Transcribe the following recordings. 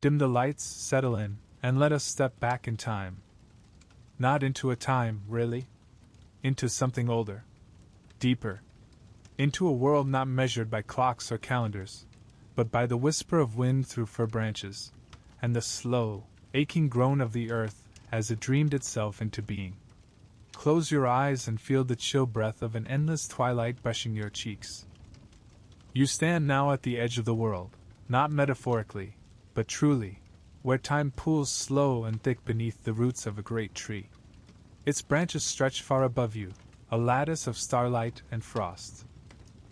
Dim the lights, settle in, and let us step back in time. Not into a time, really. Into something older. Deeper. Into a world not measured by clocks or calendars, but by the whisper of wind through fir branches, and the slow, aching groan of the earth as it dreamed itself into being. Close your eyes and feel the chill breath of an endless twilight brushing your cheeks. You stand now at the edge of the world, not metaphorically, but truly, where time pools slow and thick beneath the roots of a great tree. Its branches stretch far above you, a lattice of starlight and frost.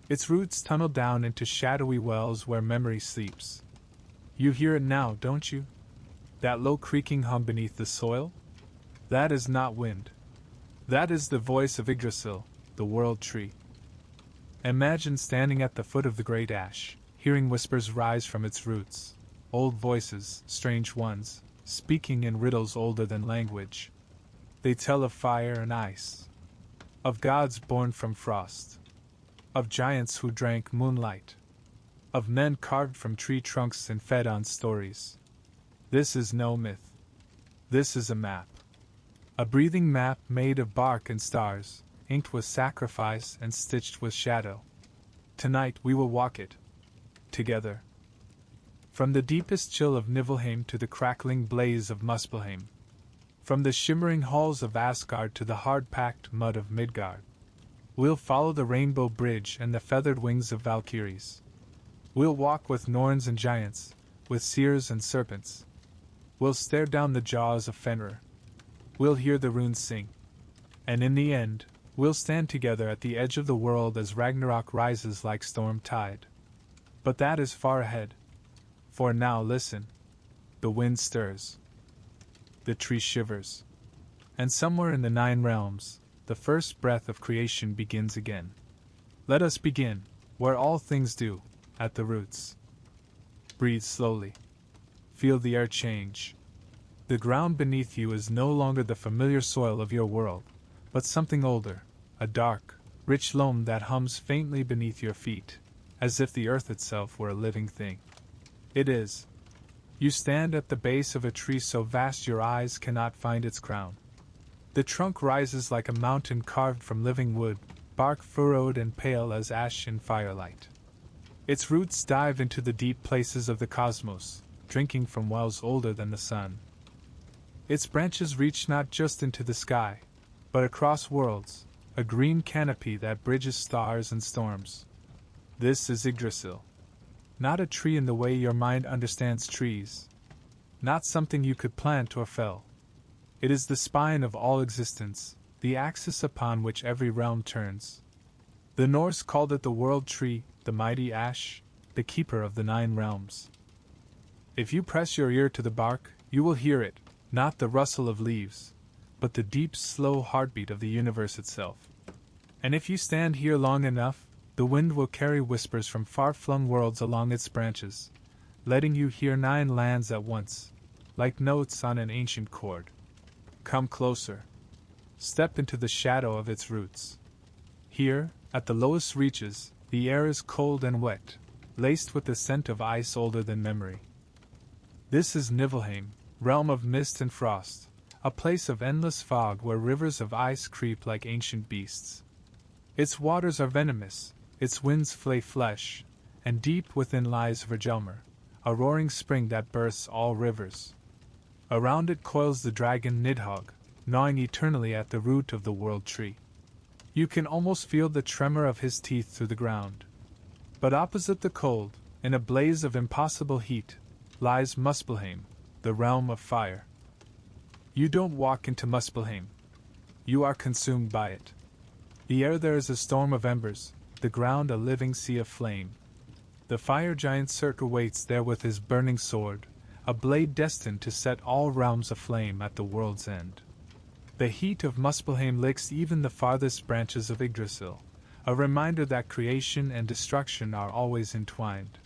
Its roots tunnel down into shadowy wells where memory sleeps. You hear it now, don't you? That low creaking hum beneath the soil? That is not wind. That is the voice of Yggdrasil, the world tree. Imagine standing at the foot of the great ash, hearing whispers rise from its roots, old voices, strange ones, speaking in riddles older than language. They tell of fire and ice, of gods born from frost, of giants who drank moonlight, of men carved from tree trunks and fed on stories. This is no myth. This is a map. A breathing map made of bark and stars, inked with sacrifice and stitched with shadow. Tonight we will walk it. Together. From the deepest chill of Niflheim to the crackling blaze of Muspelheim. From the shimmering halls of Asgard to the hard-packed mud of Midgard. We'll follow the rainbow bridge and the feathered wings of Valkyries. We'll walk with Norns and giants, with seers and serpents. We'll stare down the jaws of Fenrir. We'll hear the runes sing. And in the end, we'll stand together at the edge of the world as Ragnarök rises like storm tide. But that is far ahead. For now listen. The wind stirs. The tree shivers. And somewhere in the 9 realms, the first breath of creation begins again. Let us begin, where all things do, at the roots. Breathe slowly. Feel the air change. The ground beneath you is no longer the familiar soil of your world, but something older, a dark, rich loam that hums faintly beneath your feet, as if the earth itself were a living thing. It is. You stand at the base of a tree so vast your eyes cannot find its crown. The trunk rises like a mountain carved from living wood, bark furrowed and pale as ash in firelight. Its roots dive into the deep places of the cosmos, drinking from wells older than the sun. Its branches reach not just into the sky, but across worlds, a green canopy that bridges stars and storms. This is Yggdrasil. Not a tree in the way your mind understands trees. Not something you could plant or fell. It is the spine of all existence, the axis upon which every realm turns. The Norse called it the world tree, the mighty ash, the keeper of the 9 realms. If you press your ear to the bark, you will hear it, not the rustle of leaves, but the deep, slow heartbeat of the universe itself. And if you stand here long enough, the wind will carry whispers from far-flung worlds along its branches, letting you hear 9 lands at once, like notes on an ancient chord. Come closer. Step into the shadow of its roots. Here, at the lowest reaches, the air is cold and wet, laced with the scent of ice older than memory. This is Niflheim, realm of mist and frost, a place of endless fog where rivers of ice creep like ancient beasts. Its waters are venomous, its winds flay flesh, and deep within lies Hvergelmir, a roaring spring that bursts all rivers. Around it coils the dragon Nidhogg, gnawing eternally at the root of the world tree. You can almost feel the tremor of his teeth through the ground. But opposite the cold, in a blaze of impossible heat, lies Muspelheim, the realm of fire. You don't walk into Muspelheim. You are consumed by it. The air there is a storm of embers, the ground a living sea of flame. The fire giant Surtur waits there with his burning sword, a blade destined to set all realms aflame at the world's end. The heat of Muspelheim licks even the farthest branches of Yggdrasil, a reminder that creation and destruction are always entwined.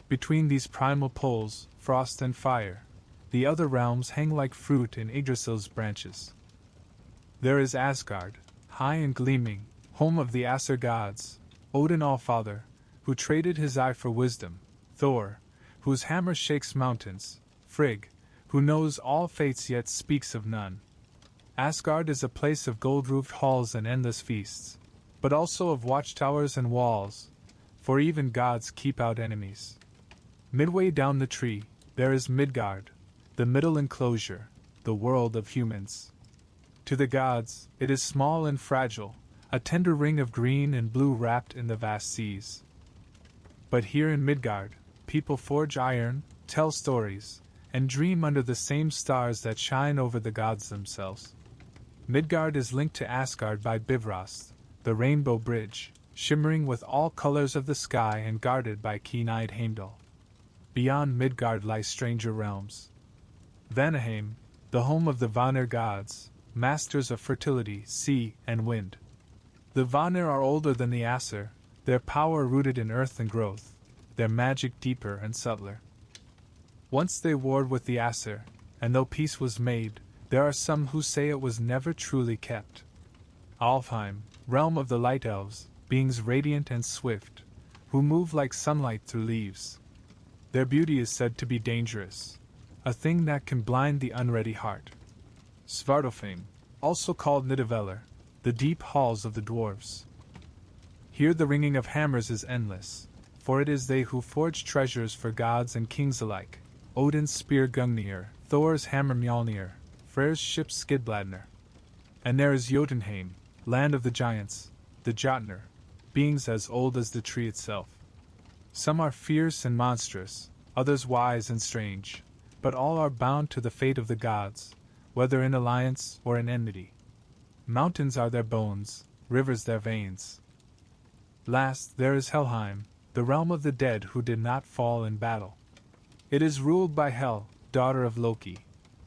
Between these primal poles, frost and fire, the other realms hang like fruit in Yggdrasil's branches. There is Asgard, high and gleaming, home of the Aesir gods, Odin Allfather, who traded his eye for wisdom, Thor, whose hammer shakes mountains, Frigg, who knows all fates yet speaks of none. Asgard is a place of gold-roofed halls and endless feasts, but also of watchtowers and walls, for even gods keep out enemies. Midway down the tree, there is Midgard, the middle enclosure, the world of humans. To the gods, it is small and fragile, a tender ring of green and blue wrapped in the vast seas. But here in Midgard, people forge iron, tell stories, and dream under the same stars that shine over the gods themselves. Midgard is linked to Asgard by Bifröst, the rainbow bridge, shimmering with all colors of the sky and guarded by keen-eyed Heimdall. Beyond Midgard lie stranger realms. Vanaheim, the home of the Vanir gods, masters of fertility, sea, and wind. The Vanir are older than the Aesir, their power rooted in earth and growth, their magic deeper and subtler. Once they warred with the Aesir, and though peace was made, there are some who say it was never truly kept. Alfheim, realm of the light elves, beings radiant and swift, who move like sunlight through leaves. Their beauty is said to be dangerous, a thing that can blind the unready heart. Svartalfheim, also called Nidavellir, the deep halls of the dwarves. Here the ringing of hammers is endless, for it is they who forge treasures for gods and kings alike. Odin's spear Gungnir, Thor's hammer Mjolnir, Freyr's ship Skidbladnir. And there is Jotunheim, land of the giants, the Jotnir, beings as old as the tree itself. Some are fierce and monstrous, others wise and strange, but all are bound to the fate of the gods, whether in alliance or in enmity. Mountains are their bones, rivers their veins. Last, there is Helheim, the realm of the dead who did not fall in battle. It is ruled by Hel, daughter of Loki,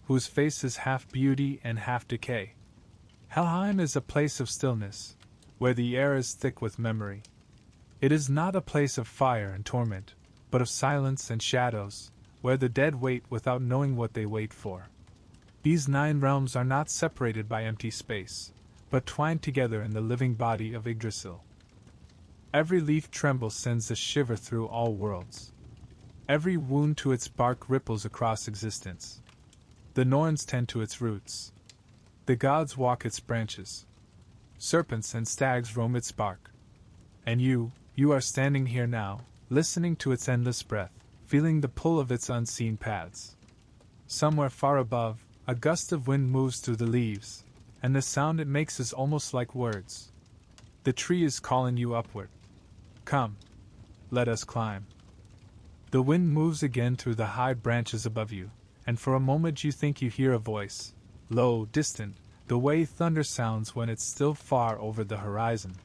whose face is half beauty and half decay. Helheim is a place of stillness, where the air is thick with memory. It is not a place of fire and torment, but of silence and shadows, where the dead wait without knowing what they wait for. These 9 realms are not separated by empty space, but twined together in the living body of Yggdrasil. Every leaf tremble sends a shiver through all worlds. Every wound to its bark ripples across existence. The Norns tend to its roots. The gods walk its branches. Serpents and stags roam its bark. And you are standing here now, listening to its endless breath, feeling the pull of its unseen paths. Somewhere far above, a gust of wind moves through the leaves, and the sound it makes is almost like words. The tree is calling you upward. Come, let us climb. The wind moves again through the high branches above you, and for a moment you think you hear a voice, low, distant, the way thunder sounds when it's still far over the horizon.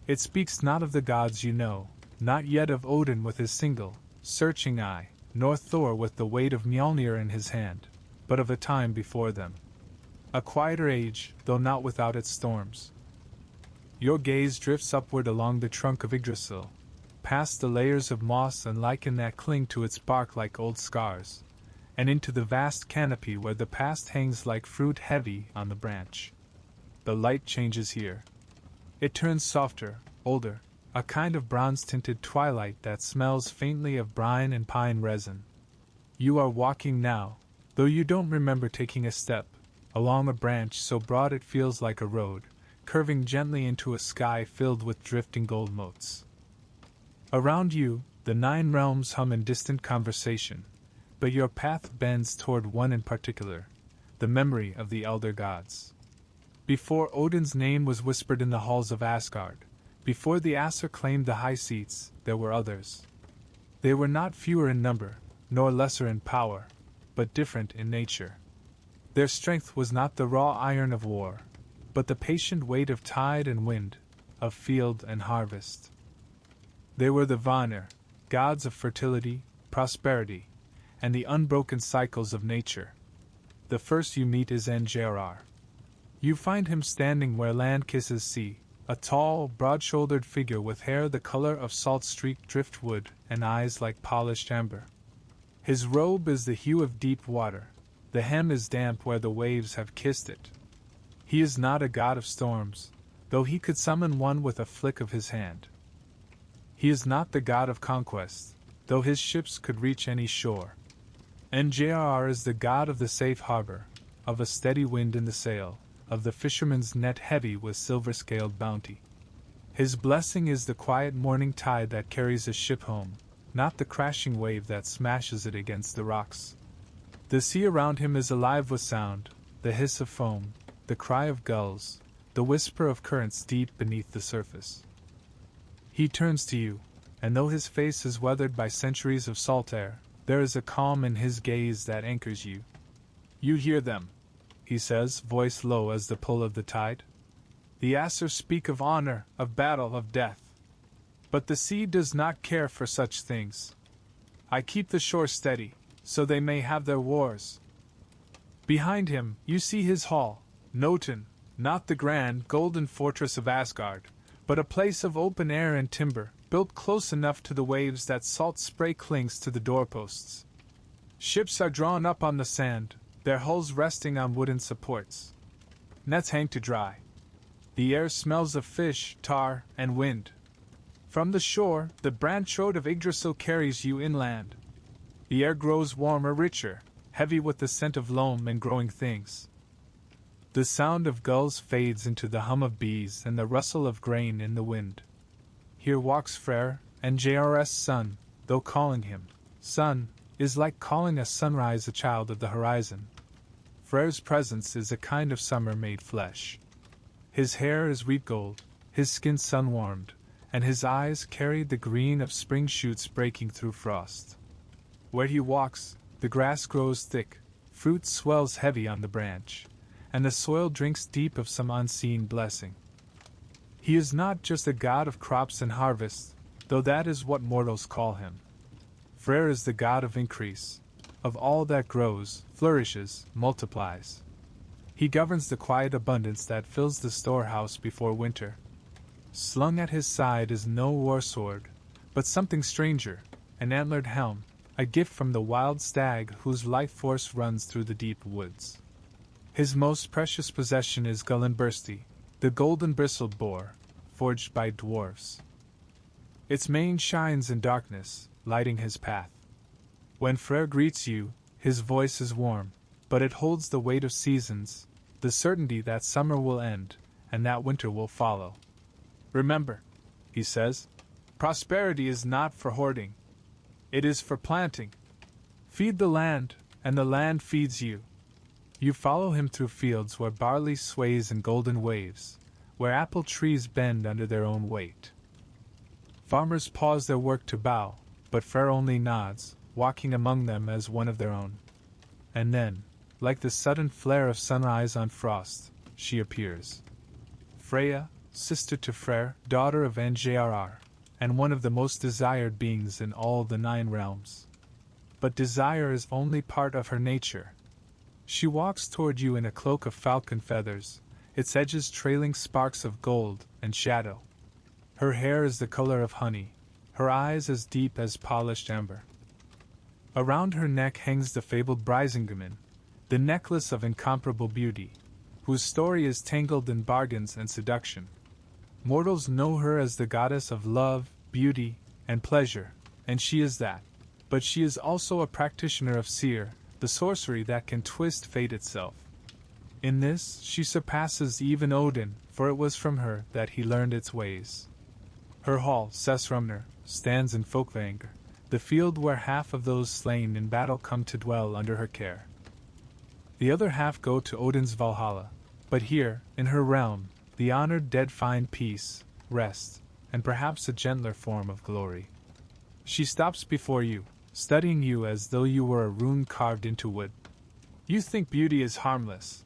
It speaks not of the gods you know, not yet of Odin with his single, searching eye, nor Thor with the weight of Mjolnir in his hand, but of a time before them. A quieter age, though not without its storms. Your gaze drifts upward along the trunk of Yggdrasil, past the layers of moss and lichen that cling to its bark like old scars, and into the vast canopy where the past hangs like fruit heavy on the branch. The light changes here. It turns softer, older, a kind of bronze-tinted twilight that smells faintly of brine and pine resin. You are walking now, though you don't remember taking a step, along a branch so broad it feels like a road, curving gently into a sky filled with drifting gold motes. Around you, the 9 realms hum in distant conversation, but your path bends toward one in particular, the memory of the elder gods. Before Odin's name was whispered in the halls of Asgard, before the Aesir claimed the high seats, there were others. They were not fewer in number, nor lesser in power, but different in nature. Their strength was not the raw iron of war, but the patient weight of tide and wind, of field and harvest. They were the Vanir, gods of fertility, prosperity, and the unbroken cycles of nature. The first you meet is Angerar. You find him standing where land kisses sea, a tall, broad-shouldered figure with hair the color of salt-streaked driftwood and eyes like polished amber. His robe is the hue of deep water, the hem is damp where the waves have kissed it. He is not a god of storms, though he could summon one with a flick of his hand. He is not the god of conquest, though his ships could reach any shore. Njrr is the god of the safe harbor, of a steady wind in the sail, of the fisherman's net heavy with silver-scaled bounty. His blessing is the quiet morning tide that carries a ship home, not the crashing wave that smashes it against the rocks. The sea around him is alive with sound, the hiss of foam, the cry of gulls, the whisper of currents deep beneath the surface. He turns to you, and though his face is weathered by centuries of salt air, there is a calm in his gaze that anchors you. You hear them, he says, voice low as the pull of the tide. The Aesir speak of honor, of battle, of death. But the sea does not care for such things. I keep the shore steady, so they may have their wars. Behind him, you see his hall, Noten, not the grand, golden fortress of Asgard, but a place of open air and timber, built close enough to the waves that salt spray clings to the doorposts. Ships are drawn up on the sand, their hulls resting on wooden supports. Nets hang to dry. The air smells of fish, tar, and wind. From the shore, the branch road of Yggdrasil carries you inland. The air grows warmer, richer, heavy with the scent of loam and growing things. The sound of gulls fades into the hum of bees and the rustle of grain in the wind. Here walks Freyr, Njr's son, though calling him son is like calling a sunrise a child of the horizon. Freyr's presence is a kind of summer made flesh. His hair is wheat gold, his skin sun-warmed, and his eyes carry the green of spring shoots breaking through frost. Where he walks, the grass grows thick, fruit swells heavy on the branch, and the soil drinks deep of some unseen blessing. He is not just a god of crops and harvest, though that is what mortals call him. Freyr is the god of increase, of all that grows, flourishes, multiplies. He governs the quiet abundance that fills the storehouse before winter. Slung at his side is no war sword, but something stranger, an antlered helm, a gift from the wild stag whose life force runs through the deep woods. His most precious possession is Gullinbursti, the golden-bristled boar, forged by dwarves. Its mane shines in darkness, lighting his path. When Freyr greets you, his voice is warm, but it holds the weight of seasons, the certainty that summer will end, and that winter will follow. Remember, he says, prosperity is not for hoarding. It is for planting. Feed the land, and the land feeds you. You follow him through fields where barley sways in golden waves, where apple trees bend under their own weight. Farmers pause their work to bow, but Freyr only nods, walking among them as one of their own. And then, like the sudden flare of sunrise on frost, she appears. Freya, sister to Freyr, daughter of Njrr, and one of the most desired beings in all the 9 realms. But desire is only part of her nature. She walks toward you in a cloak of falcon feathers, its edges trailing sparks of gold and shadow. Her hair is the color of honey, her eyes as deep as polished amber. Around her neck hangs the fabled Brisingamen, the necklace of incomparable beauty, whose story is tangled in bargains and seduction. Mortals know her as the goddess of love, beauty, and pleasure, and she is that. But she is also a practitioner of seer, the sorcery that can twist fate itself. In this, she surpasses even Odin, for it was from her that he learned its ways. Her hall, Sessrumnir, stands in Folkvanger, the field where half of those slain in battle come to dwell under her care. The other half go to Odin's Valhalla, but here, in her realm, the honored dead find peace, rest, and perhaps a gentler form of glory. She stops before you, studying you as though you were a rune carved into wood. You think beauty is harmless,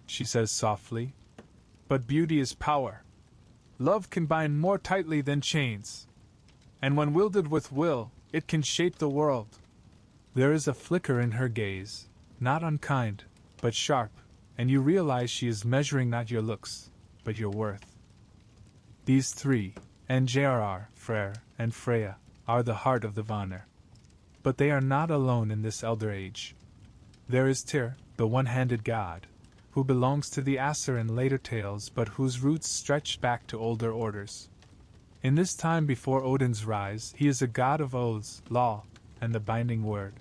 she says softly, but beauty is power. Love can bind more tightly than chains, and when wielded with will, it can shape the world. There is a flicker in her gaze, not unkind, but sharp, and you realize she is measuring not your looks, but your worth. These 3, Njrr, Freyr, and Freya, are the heart of the Vanir. But they are not alone in this elder age. There is Tyr, the one-handed god, who belongs to the Aesir in later tales but whose roots stretch back to older orders. In this time before Odin's rise, he is a god of oaths, law, and the binding word.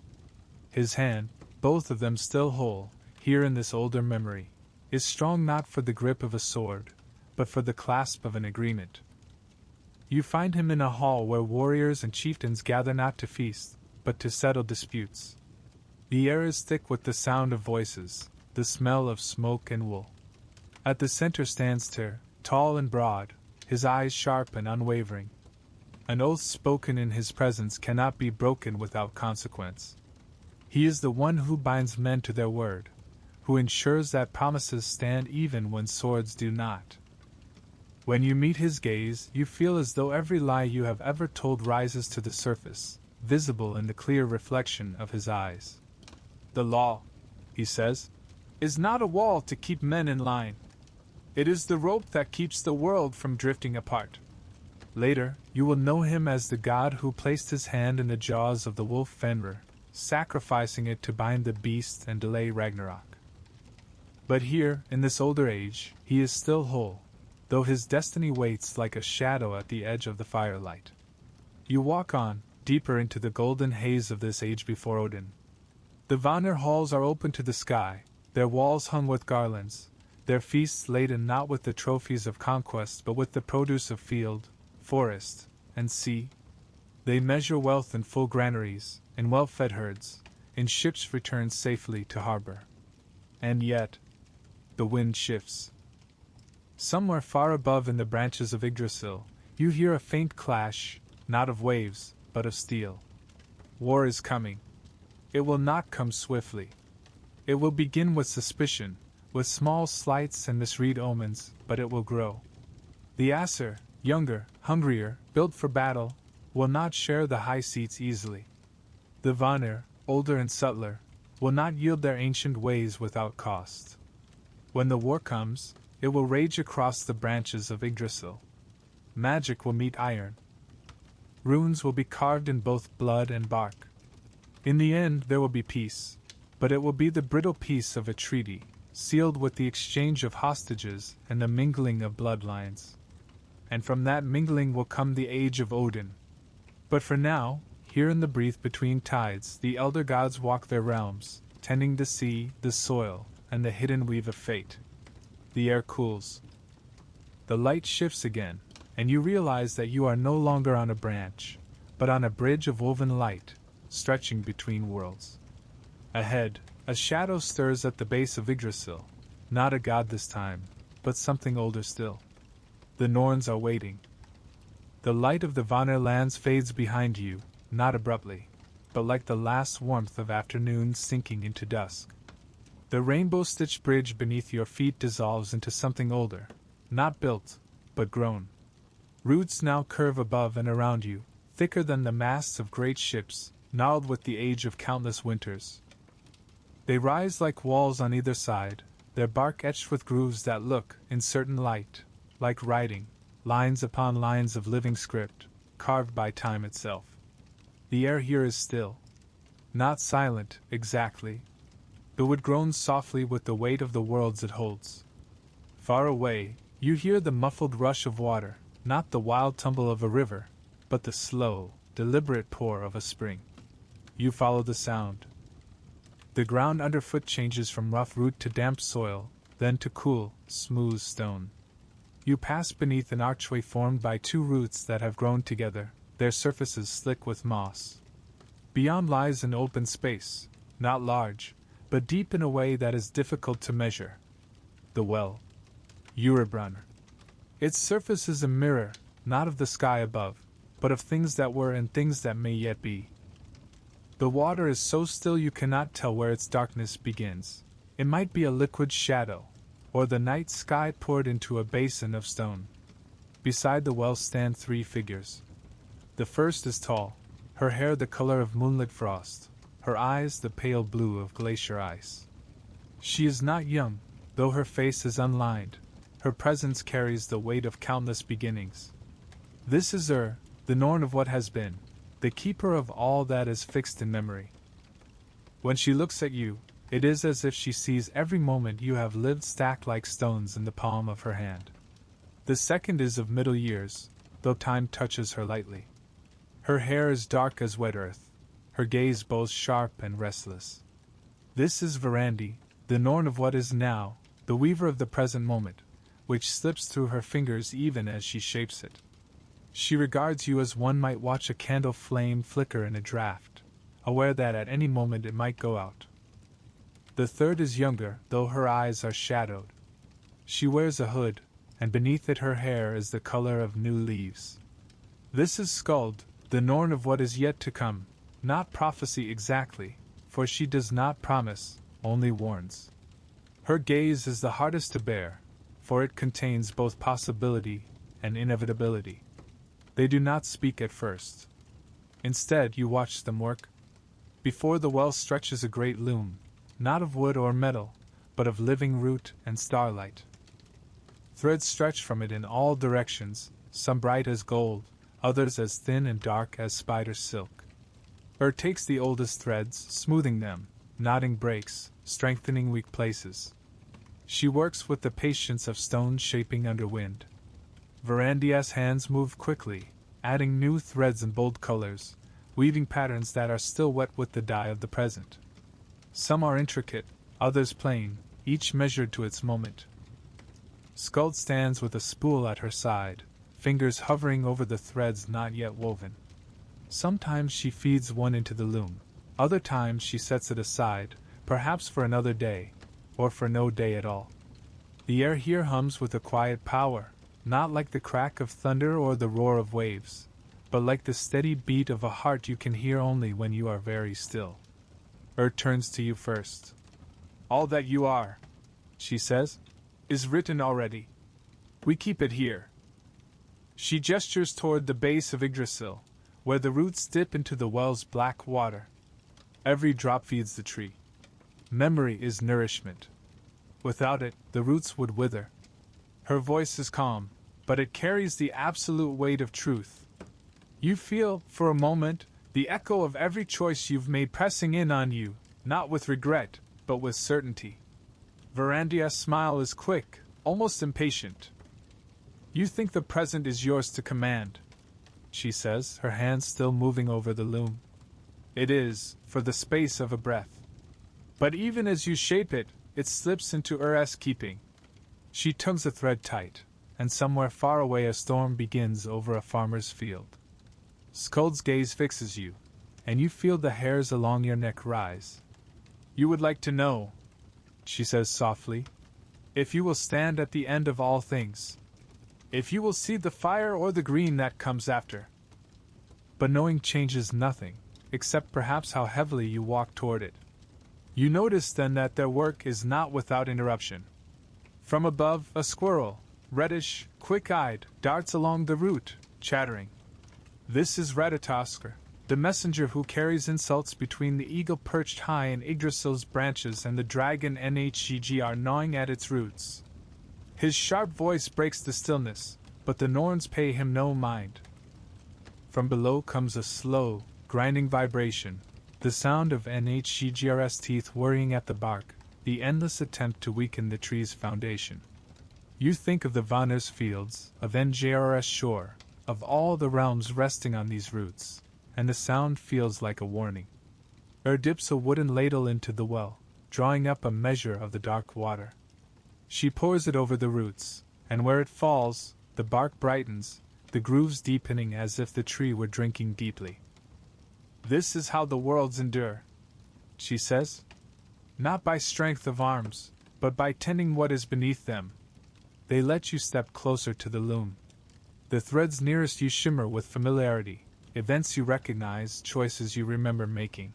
His hand, both of them still whole, here in this older memory, is strong not for the grip of a sword, but for the clasp of an agreement. You find him in a hall where warriors and chieftains gather not to feast, but to settle disputes. The air is thick with the sound of voices, the smell of smoke and wool. At the center stands Tyr, tall and broad, his eyes sharp and unwavering. An oath spoken in his presence cannot be broken without consequence. He is the one who binds men to their word, who ensures that promises stand even when swords do not. When you meet his gaze, you feel as though every lie you have ever told rises to the surface, visible in the clear reflection of his eyes. The law, he says, is not a wall to keep men in line. It is the rope that keeps the world from drifting apart. Later, you will know him as the god who placed his hand in the jaws of the wolf Fenrir, sacrificing it to bind the beast and delay Ragnarök. But here, in this older age, he is still whole, though his destiny waits like a shadow at the edge of the firelight. You walk on, deeper into the golden haze of this age before Odin. The Vanir halls are open to the sky, their walls hung with garlands, their feasts laden not with the trophies of conquest but with the produce of field, forest, and sea. They measure wealth in full granaries, in well-fed herds, in ships returned safely to harbor. And yet, the wind shifts. Somewhere far above in the branches of Yggdrasil, you hear a faint clash, not of waves, but of steel. War is coming. It will not come swiftly. It will begin with suspicion, with small slights and misread omens, but it will grow. The Aesir, younger, hungrier, built for battle, will not share the high seats easily. The Vanir, older and subtler, will not yield their ancient ways without cost. When the war comes, it will rage across the branches of Yggdrasil. Magic will meet iron. Runes will be carved in both blood and bark. In the end, there will be peace, but it will be the brittle peace of a treaty, sealed with the exchange of hostages and the mingling of bloodlines. And from that mingling will come the age of Odin. But for now, here in the breath between tides, the elder gods walk their realms, tending the sea, the soil, and the hidden weave of fate. The air cools. The light shifts again, and you realize that you are no longer on a branch, but on a bridge of woven light, stretching between worlds. Ahead, a shadow stirs at the base of Yggdrasil, not a god this time, but something older still. The Norns are waiting. The light of the Vanir lands fades behind you, not abruptly, but like the last warmth of afternoon sinking into dusk. The rainbow-stitched bridge beneath your feet dissolves into something older, not built, but grown. Roots now curve above and around you, thicker than the masts of great ships, gnarled with the age of countless winters. They rise like walls on either side, their bark etched with grooves that look, in certain light, like writing, lines upon lines of living script, carved by time itself. The air here is still. Not silent, exactly, but it groans softly with the weight of the worlds it holds. Far away, you hear the muffled rush of water, not the wild tumble of a river, but the slow, deliberate pour of a spring. You follow the sound. The ground underfoot changes from rough root to damp soil, then to cool, smooth stone. You pass beneath an archway formed by two roots that have grown together, their surfaces slick with moss. Beyond lies an open space, not large, but deep in a way that is difficult to measure. The well. Yggdrasil. Its surface is a mirror, not of the sky above, but of things that were and things that may yet be. The water is so still you cannot tell where its darkness begins. It might be a liquid shadow, or the night sky poured into a basin of stone. Beside the well stand three figures. The first is tall, her hair the color of moonlit frost, her eyes the pale blue of glacier ice. She is not young, though her face is unlined, her presence carries the weight of countless beginnings. This is the Norn of what has been, the keeper of all that is fixed in memory. When she looks at you, it is as if she sees every moment you have lived stacked like stones in the palm of her hand. The second is of middle years, though time touches her lightly. Her hair is dark as wet earth. her gaze both sharp and restless. This is Verandi, the Norn of what is now, the weaver of the present moment, which slips through her fingers even as she shapes it. She regards you as one might watch a candle flame flicker in a draught, aware that at any moment it might go out. The third is younger, though her eyes are shadowed. She wears a hood, and beneath it her hair is the color of new leaves. This is Skuld, the Norn of what is yet to come, not prophecy exactly, for she does not promise, only warns. Her gaze is the hardest to bear, for it contains both possibility and inevitability. They do not speak at first. Instead, you watch them work. Before the well stretches a great loom, not of wood or metal, but of living root and starlight. Threads stretch from it in all directions, some bright as gold, others as thin and dark as spider silk. Takes the oldest threads, smoothing them, knotting breaks, strengthening weak places. She works with the patience of stone shaping under wind. Verandia's hands move quickly, adding new threads and bold colors, weaving patterns that are still wet with the dye of the present. Some are intricate, others plain, each measured to its moment. Skuld stands with a spool at her side, fingers hovering over the threads not yet woven. Sometimes she feeds one into the loom, other times she sets it aside, perhaps for another day, or for no day at all. The air here hums with a quiet power, not like the crack of thunder or the roar of waves, but like the steady beat of a heart you can hear only when you are very still. Turns to you first. All that you are, she says, is written already. We keep it here. She gestures toward the base of Yggdrasil, where the roots dip into the well's black water. Every drop feeds the tree. Memory is nourishment. Without it, the roots would wither. Her voice is calm, but it carries the absolute weight of truth. You feel, for a moment, the echo of every choice you've made pressing in on you, not with regret, but with certainty. Verandia's smile is quick, almost impatient. You think the present is yours to command, she says, her hands still moving over the loom. It is, for the space of a breath. But even as you shape it, it slips into Ur's keeping. She tugs a thread tight, and somewhere far away a storm begins over a farmer's field. Skuld's gaze fixes you, and you feel the hairs along your neck rise. You would like to know, she says softly, if you will stand at the end of all things. If you will see the fire or the green that comes after. But knowing changes nothing, except perhaps how heavily you walk toward it. You notice then that their work is not without interruption. From above, a squirrel, reddish, quick-eyed, darts along the route, chattering. This is Ratatoskr, the messenger who carries insults between the eagle perched high in Yggdrasil's branches and the dragon Nhgr gnawing at its roots. His sharp voice breaks the stillness, but the Norns pay him no mind. From below comes a slow, grinding vibration, the sound of Nhgr's teeth worrying at the bark, the endless attempt to weaken the tree's foundation. You think of the Vanir's fields, of Njr's shore, of all the realms resting on these roots, and the sound feels like a warning. Dips a wooden ladle into the well, drawing up a measure of the dark water. She pours it over the roots, and where it falls, the bark brightens, the grooves deepening as if the tree were drinking deeply. This is how the worlds endure, she says. Not by strength of arms, but by tending what is beneath them. They let you step closer to the loom. The threads nearest you shimmer with familiarity, events you recognize, choices you remember making.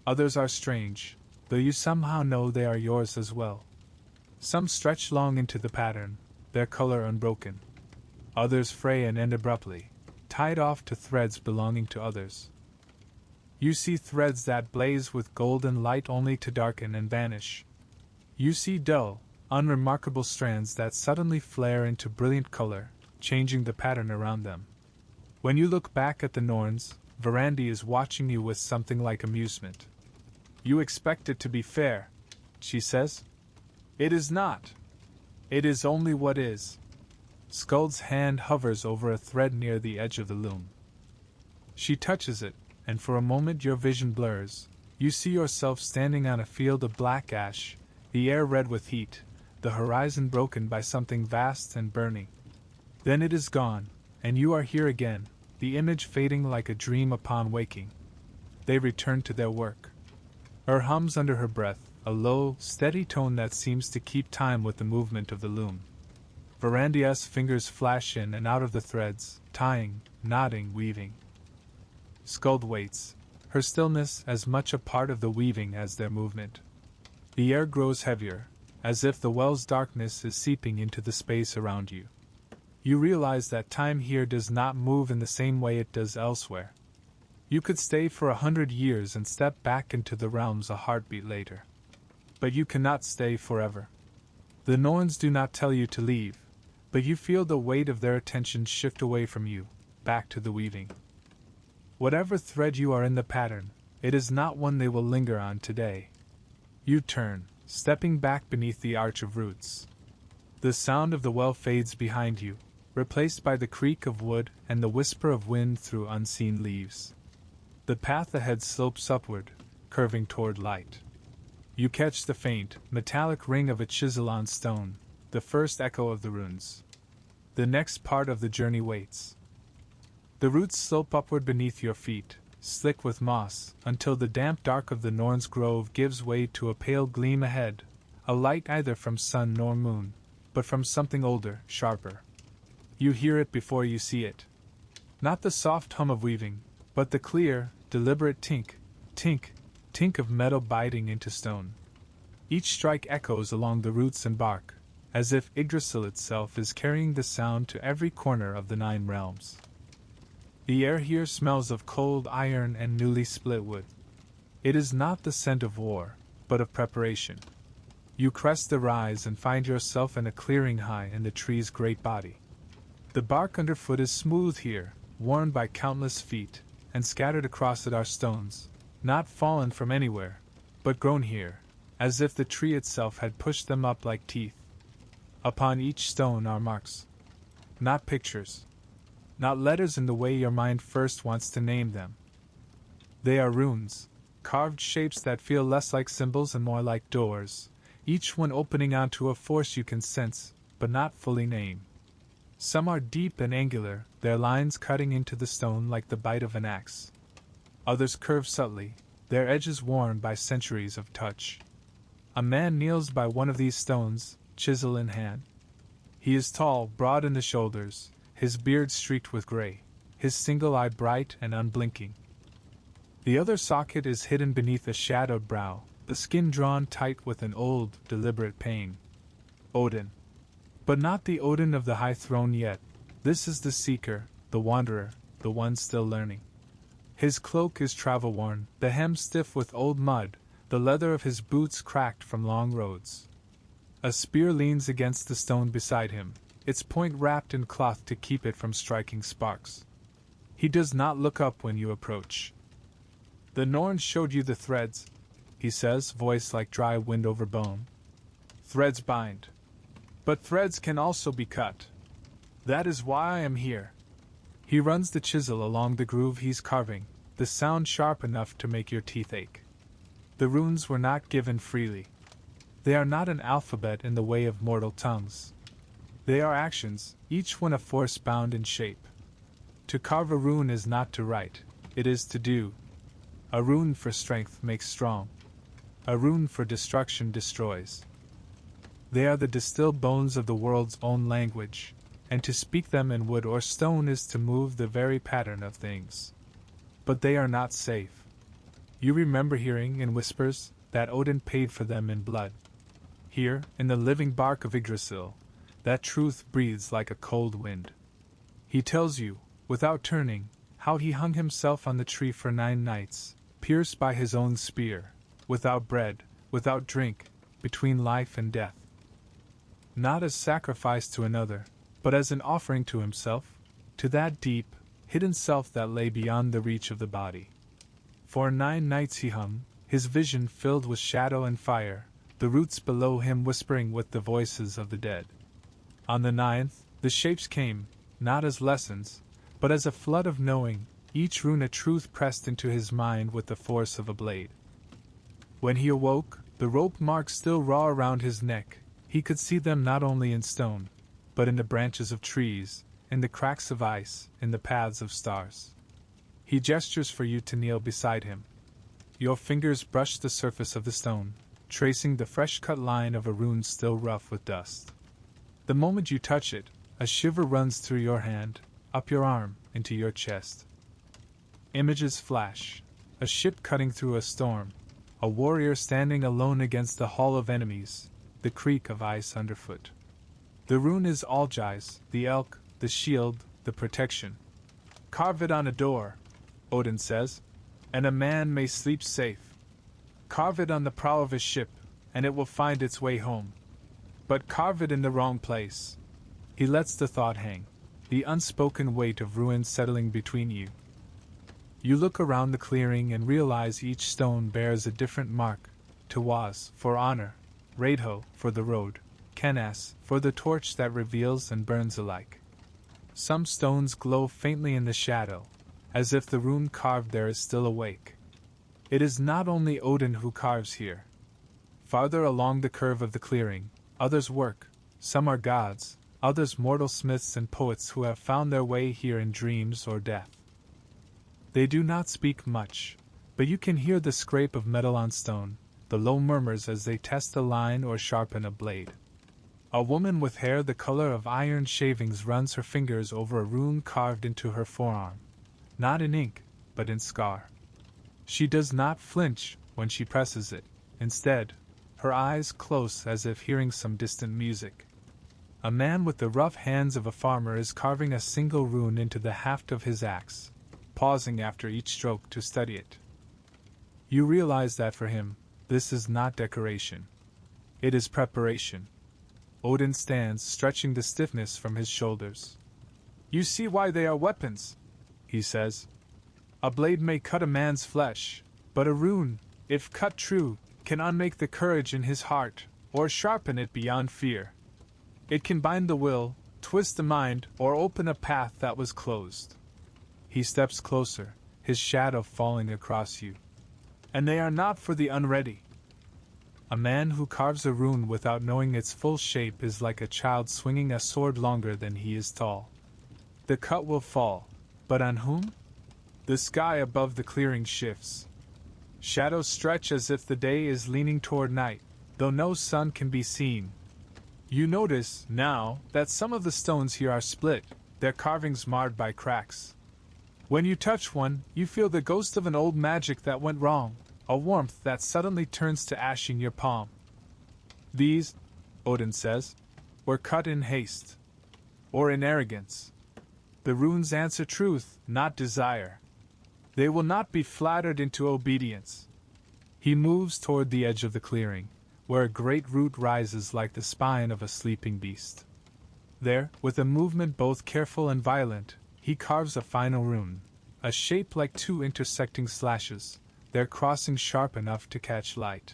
Others are strange, though you somehow know they are yours as well. Some stretch long into the pattern, their color unbroken. Others fray and end abruptly, tied off to threads belonging to others. You see threads that blaze with golden light only to darken and vanish. You see dull, unremarkable strands that suddenly flare into brilliant color, changing the pattern around them. When you look back at the Norns, Verandi is watching you with something like amusement. You expect it to be fair, she says. It is not. It is only what is. Skuld's hand hovers over a thread near the edge of the loom. She touches it, and for a moment your vision blurs. You see yourself standing on a field of black ash, the air red with heat, the horizon broken by something vast and burning. Then it is gone, and you are here again, the image fading like a dream upon waking. They return to their work. Hums under her breath, a low, steady tone that seems to keep time with the movement of the loom. Verandia's fingers flash in and out of the threads, tying, knotting, weaving. Skuld waits, her stillness as much a part of the weaving as their movement. The air grows heavier, as if the well's darkness is seeping into the space around you. You realize that time here does not move in the same way it does elsewhere. You could stay for 100 years and step back into the realms a heartbeat later. But you cannot stay forever. The Norns do not tell you to leave, but you feel the weight of their attention shift away from you, back to the weaving. Whatever thread you are in the pattern, it is not one they will linger on today. You turn, stepping back beneath the arch of roots. The sound of the well fades behind you, replaced by the creak of wood and the whisper of wind through unseen leaves. The path ahead slopes upward, curving toward light. You catch the faint, metallic ring of a chisel on stone, the first echo of the runes. The next part of the journey waits. The roots slope upward beneath your feet, slick with moss, until the damp dark of the Norns' grove gives way to a pale gleam ahead, a light neither from sun nor moon, but from something older, sharper. You hear it before you see it. Not the soft hum of weaving, but the clear, deliberate tink, tink, tink of metal biting into stone. Each strike echoes along the roots and bark, as if Yggdrasil itself is carrying the sound to every corner of the 9 realms. The air here smells of cold iron and newly split wood. It is not the scent of war, but of preparation. You crest the rise and find yourself in a clearing high in the tree's great body. The bark underfoot is smooth here, worn by countless feet, and scattered across it are stones, not fallen from anywhere, but grown here, as if the tree itself had pushed them up like teeth. Upon each stone are marks. Not pictures. Not letters in the way your mind first wants to name them. They are runes, carved shapes that feel less like symbols and more like doors, each one opening onto a force you can sense, but not fully name. Some are deep and angular, their lines cutting into the stone like the bite of an axe. Others curve subtly, their edges worn by centuries of touch. A man kneels by one of these stones, chisel in hand. He is tall, broad in the shoulders, his beard streaked with gray, his single eye bright and unblinking. The other socket is hidden beneath a shadowed brow, the skin drawn tight with an old, deliberate pain. Odin. But not the Odin of the high throne yet. This is the seeker, the wanderer, the one still learning. His cloak is travel-worn, the hem stiff with old mud, the leather of his boots cracked from long roads. A spear leans against the stone beside him, its point wrapped in cloth to keep it from striking sparks. He does not look up when you approach. "The Norns showed you the threads," he says, voice like dry wind over bone. "Threads bind. But threads can also be cut. That is why I am here." He runs the chisel along the groove he's carving, the sound sharp enough to make your teeth ache. The runes were not given freely. They are not an alphabet in the way of mortal tongues. They are actions, each one a force bound in shape. To carve a rune is not to write, it is to do. A rune for strength makes strong. A rune for destruction destroys. They are the distilled bones of the world's own language, and to speak them in wood or stone is to move the very pattern of things. But they are not safe. You remember hearing, in whispers, that Odin paid for them in blood. Here, in the living bark of Yggdrasil, that truth breathes like a cold wind. He tells you, without turning, how he hung himself on the tree for 9 nights, pierced by his own spear, without bread, without drink, between life and death. Not as sacrifice to another, but as an offering to himself, to that deep, hidden self that lay beyond the reach of the body. For 9 nights he hung, his vision filled with shadow and fire, the roots below him whispering with the voices of the dead. On the 9th, the shapes came, not as lessons, but as a flood of knowing, each rune a truth pressed into his mind with the force of a blade. When he awoke, the rope marks still raw around his neck. He could see them not only in stone, but in the branches of trees, in the cracks of ice, in the paths of stars. He gestures for you to kneel beside him. Your fingers brush the surface of the stone, tracing the fresh-cut line of a rune still rough with dust. The moment you touch it, a shiver runs through your hand, up your arm, into your chest. Images flash. A ship cutting through a storm, a warrior standing alone against the hull of enemies, the creak of ice underfoot. The rune is Algi's, the elk, the shield, the protection. Carve it on a door, Odin says, and a man may sleep safe. Carve it on the prow of a ship, and it will find its way home. But carve it in the wrong place. He lets the thought hang, the unspoken weight of ruin settling between you. You look around the clearing and realize each stone bears a different mark. Tawaz for honor, Radho for the road, Kenas for the torch that reveals and burns alike. Some stones glow faintly in the shadow, as if the rune carved there is still awake. It is not only Odin who carves here. Farther along the curve of the clearing, others work. Some are gods, others mortal smiths and poets who have found their way here in dreams or death. They do not speak much, but you can hear the scrape of metal on stone, the low murmurs as they test a line or sharpen a blade. A woman with hair the color of iron shavings runs her fingers over a rune carved into her forearm, not in ink, but in scar. She does not flinch when she presses it. Instead, her eyes close as if hearing some distant music. A man with the rough hands of a farmer is carving a single rune into the haft of his axe, pausing after each stroke to study it. You realize that for him, this is not decoration. It is preparation. Odin stands, stretching the stiffness from his shoulders. You see why they are weapons, he says. A blade may cut a man's flesh, but a rune, if cut true, can unmake the courage in his heart, or sharpen it beyond fear. It can bind the will, twist the mind, or open a path that was closed. He steps closer, his shadow falling across you. And they are not for the unready. A man who carves a rune without knowing its full shape is like a child swinging a sword longer than he is tall. The cut will fall, but on whom? The sky above the clearing shifts. Shadows stretch as if the day is leaning toward night, though no sun can be seen. You notice, now, that some of the stones here are split, their carvings marred by cracks. When you touch one, you feel the ghost of an old magic that went wrong, a warmth that suddenly turns to ash in your palm. These, Odin says, were cut in haste. Or in arrogance. The runes answer truth, not desire. They will not be flattered into obedience. He moves toward the edge of the clearing, where a great root rises like the spine of a sleeping beast. There, with a movement both careful and violent, he carves a final rune, a shape like two intersecting slashes, their crossing sharp enough to catch light.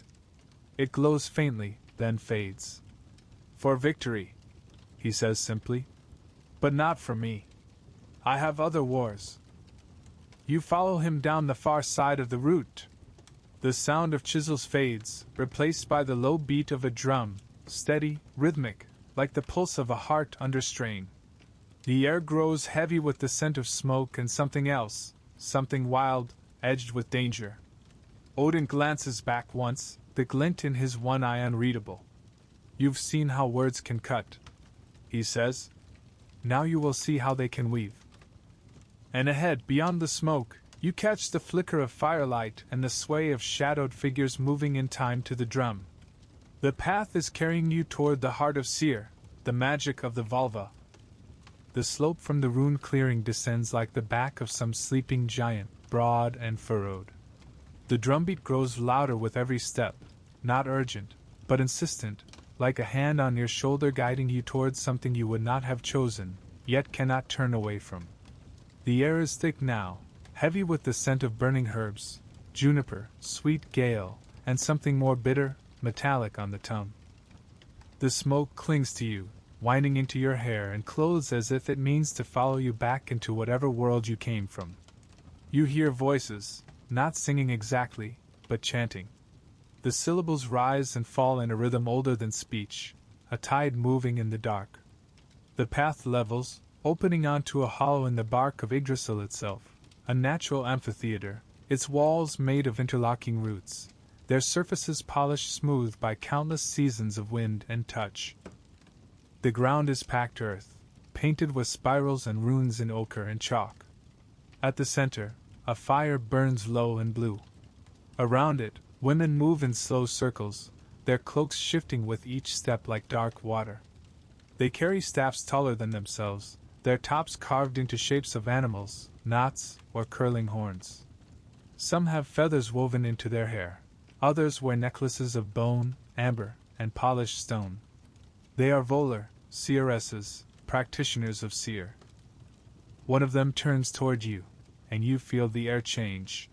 It glows faintly, then fades. For victory, he says simply. But not for me. I have other wars. You follow him down the far side of the route. The sound of chisels fades, replaced by the low beat of a drum, steady, rhythmic, like the pulse of a heart under strain. The air grows heavy with the scent of smoke and something else, something wild, edged with danger. Odin glances back once, the glint in his one eye unreadable. You've seen how words can cut, he says. Now you will see how they can weave. And ahead, beyond the smoke, you catch the flicker of firelight and the sway of shadowed figures moving in time to the drum. The path is carrying you toward the heart of Seer, the magic of the Volva. The slope from the rune clearing descends like the back of some sleeping giant, broad and furrowed. The drumbeat grows louder with every step, not urgent, but insistent, like a hand on your shoulder guiding you towards something you would not have chosen, yet cannot turn away from. The air is thick now, heavy with the scent of burning herbs, juniper, sweet gale, and something more bitter, metallic on the tongue. The smoke clings to you, winding into your hair and clothes as if it means to follow you back into whatever world you came from. You hear voices, not singing exactly, but chanting. The syllables rise and fall in a rhythm older than speech, a tide moving in the dark. The path levels, opening onto a hollow in the bark of Yggdrasil itself, a natural amphitheater, its walls made of interlocking roots, their surfaces polished smooth by countless seasons of wind and touch. The ground is packed earth, painted with spirals and runes in ochre and chalk. At the center, a fire burns low and blue. Around it, women move in slow circles, their cloaks shifting with each step like dark water. They carry staffs taller than themselves, their tops carved into shapes of animals, knots, or curling horns. Some have feathers woven into their hair. Others wear necklaces of bone, amber, and polished stone. They are Volar, seeresses, practitioners of seer. One of them turns toward you, and you feel the air change.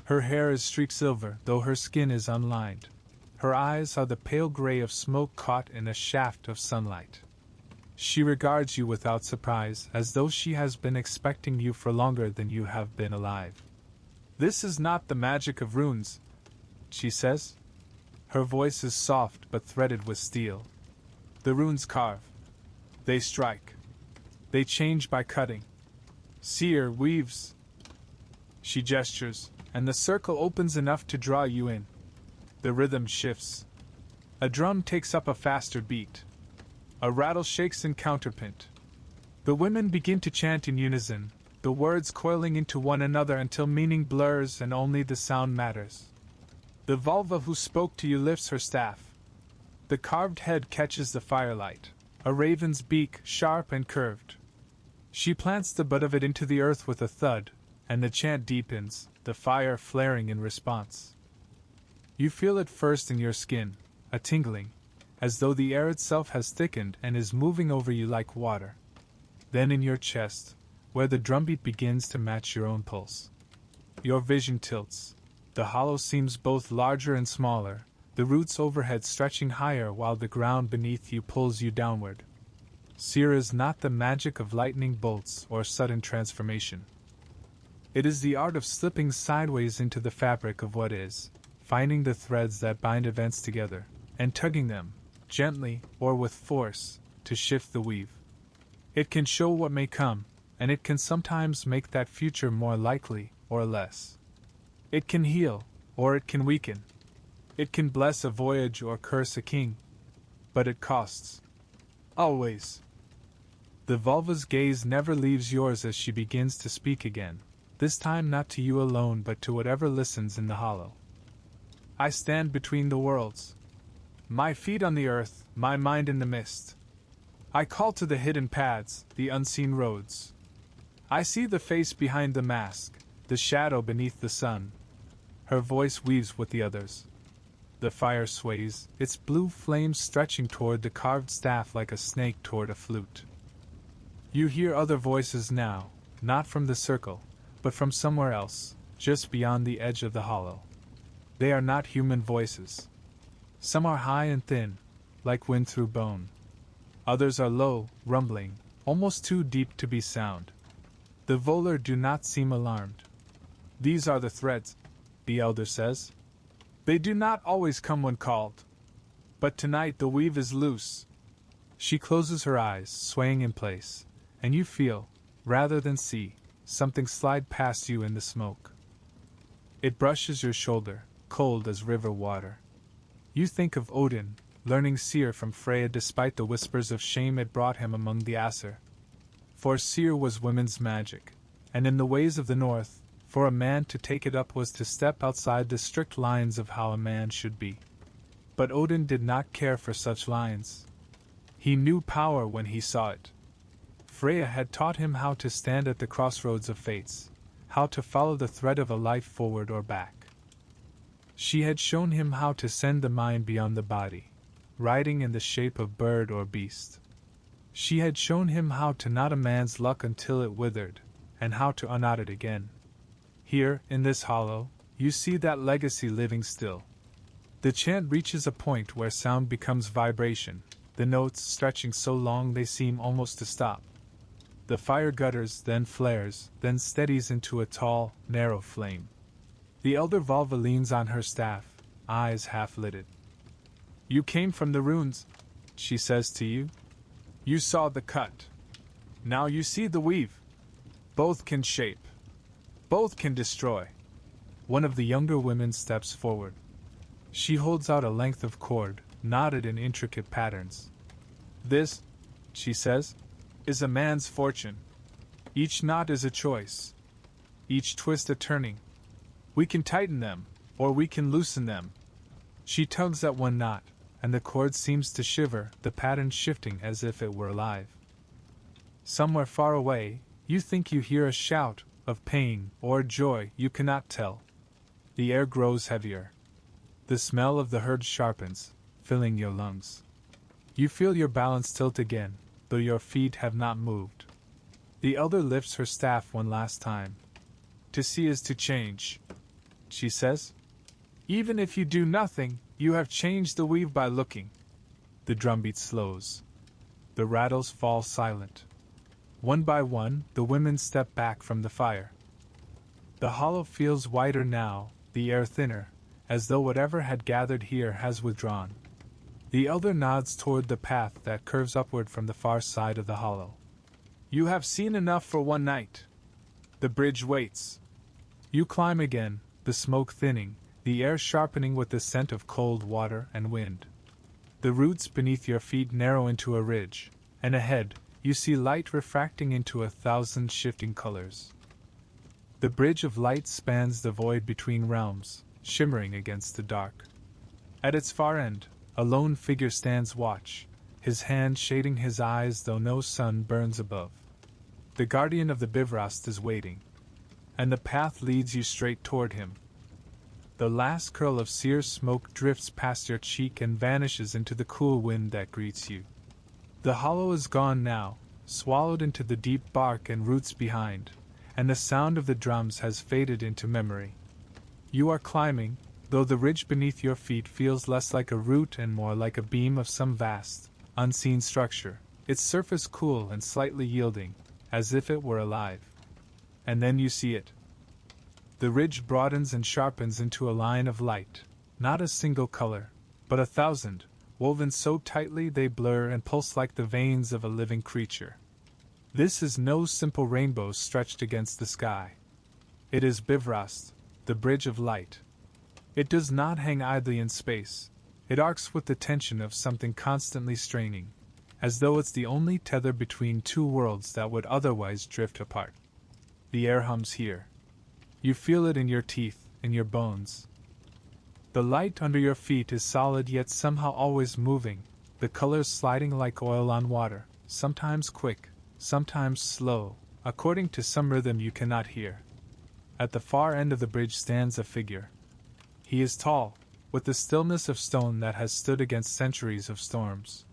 Her hair is streaked silver, though her skin is unlined. Her eyes are the pale gray of smoke caught in a shaft of sunlight. She regards you without surprise, as though she has been expecting you for longer than you have been alive. "This is not the magic of runes," she says. Her voice is soft but threaded with steel. "The runes carve. They strike. They change by cutting. Seer weaves." She gestures, and the circle opens enough to draw you in. The rhythm shifts. A drum takes up a faster beat. A rattle shakes in counterpoint. The women begin to chant in unison, the words coiling into one another until meaning blurs and only the sound matters. The Volva who spoke to you lifts her staff. The carved head catches the firelight, a raven's beak sharp and curved. She plants the butt of it into the earth with a thud, and the chant deepens, the fire flaring in response. You feel it first in your skin, a tingling, as though the air itself has thickened and is moving over you like water. Then in your chest, where the drumbeat begins to match your own pulse. Your vision tilts. The hollow seems both larger and smaller, the roots overhead stretching higher while the ground beneath you pulls you downward. Seer is not the magic of lightning bolts or sudden transformation. It is the art of slipping sideways into the fabric of what is, finding the threads that bind events together, and tugging them, gently or with force, to shift the weave. It can show what may come, and it can sometimes make that future more likely or less. It can heal, or it can weaken. It can bless a voyage or curse a king. But it costs. Always. The Volva's gaze never leaves yours as she begins to speak again, this time not to you alone but to whatever listens in the hollow. "I stand between the worlds. My feet on the earth, my mind in the mist. I call to the hidden paths, the unseen roads. I see the face behind the mask, the shadow beneath the sun." Her voice weaves with the others. The fire sways, its blue flames stretching toward the carved staff like a snake toward a flute. You hear other voices now, not from the circle, but from somewhere else, just beyond the edge of the hollow. They are not human voices. Some are high and thin, like wind through bone. Others are low, rumbling, almost too deep to be sound. The Volar do not seem alarmed. "These are the threads," the elder says. "They do not always come when called. But tonight the weave is loose." She closes her eyes, swaying in place, and you feel, rather than see, something slide past you in the smoke. It brushes your shoulder, cold as river water. You think of Odin, learning seer from Freya despite the whispers of shame it brought him among the Aesir. For seer was women's magic, and in the ways of the North, for a man to take it up was to step outside the strict lines of how a man should be. But Odin did not care for such lines. He knew power when he saw it. Freya had taught him how to stand at the crossroads of fates, how to follow the thread of a life forward or back. She had shown him how to send the mind beyond the body, riding in the shape of bird or beast. She had shown him how to knot a man's luck until it withered, and how to unknot it again. Here, in this hollow, you see that legacy living still. The chant reaches a point where sound becomes vibration, the notes stretching so long they seem almost to stop. The fire gutters, then flares, then steadies into a tall, narrow flame. The elder Volva leans on her staff, eyes half-lidded. You came from the runes, she says to you. You saw the cut. Now you see the weave. Both can shape. Both can destroy. One of the younger women steps forward. She holds out a length of cord, knotted in intricate patterns. This, she says, is a man's fortune. Each knot is a choice. Each twist a turning. We can tighten them, or we can loosen them. She tugs at one knot, and the cord seems to shiver, the pattern shifting as if it were alive. Somewhere far away, you think you hear a shout, of pain or joy you cannot tell. The air grows heavier. The smell of the herd sharpens, filling your lungs. You feel your balance tilt again, though your feet have not moved. The elder lifts her staff one last time. To see is to change, she says. Even if you do nothing, you have changed the weave by looking. The drumbeat slows. The rattles fall silent. One by one, the women step back from the fire. The hollow feels wider now, the air thinner, as though whatever had gathered here has withdrawn. The elder nods toward the path that curves upward from the far side of the hollow. You have seen enough for one night. The bridge waits. You climb again, the smoke thinning, the air sharpening with the scent of cold water and wind. The roots beneath your feet narrow into a ridge, and ahead, you see light refracting into 1,000 shifting colors. The bridge of light spans the void between realms, shimmering against the dark. At its far end, a lone figure stands watch, his hand shading his eyes though no sun burns above. The guardian of the Bifröst is waiting, and the path leads you straight toward him. The last curl of sear smoke drifts past your cheek and vanishes into the cool wind that greets you. The hollow is gone now, swallowed into the deep bark and roots behind, and the sound of the drums has faded into memory. You are climbing, though the ridge beneath your feet feels less like a root and more like a beam of some vast, unseen structure, its surface cool and slightly yielding, as if it were alive. And then you see it. The ridge broadens and sharpens into a line of light, not a single color, but 1,000, woven so tightly they blur and pulse like the veins of a living creature. This is no simple rainbow stretched against the sky. It is Bifröst, the bridge of light. It does not hang idly in space. It arcs with the tension of something constantly straining, as though it's the only tether between two worlds that would otherwise drift apart. The air hums here. You feel it in your teeth, in your bones. The light under your feet is solid yet somehow always moving, the colors sliding like oil on water, sometimes quick, sometimes slow, according to some rhythm you cannot hear. At the far end of the bridge stands a figure. He is tall, with the stillness of stone that has stood against centuries of storms.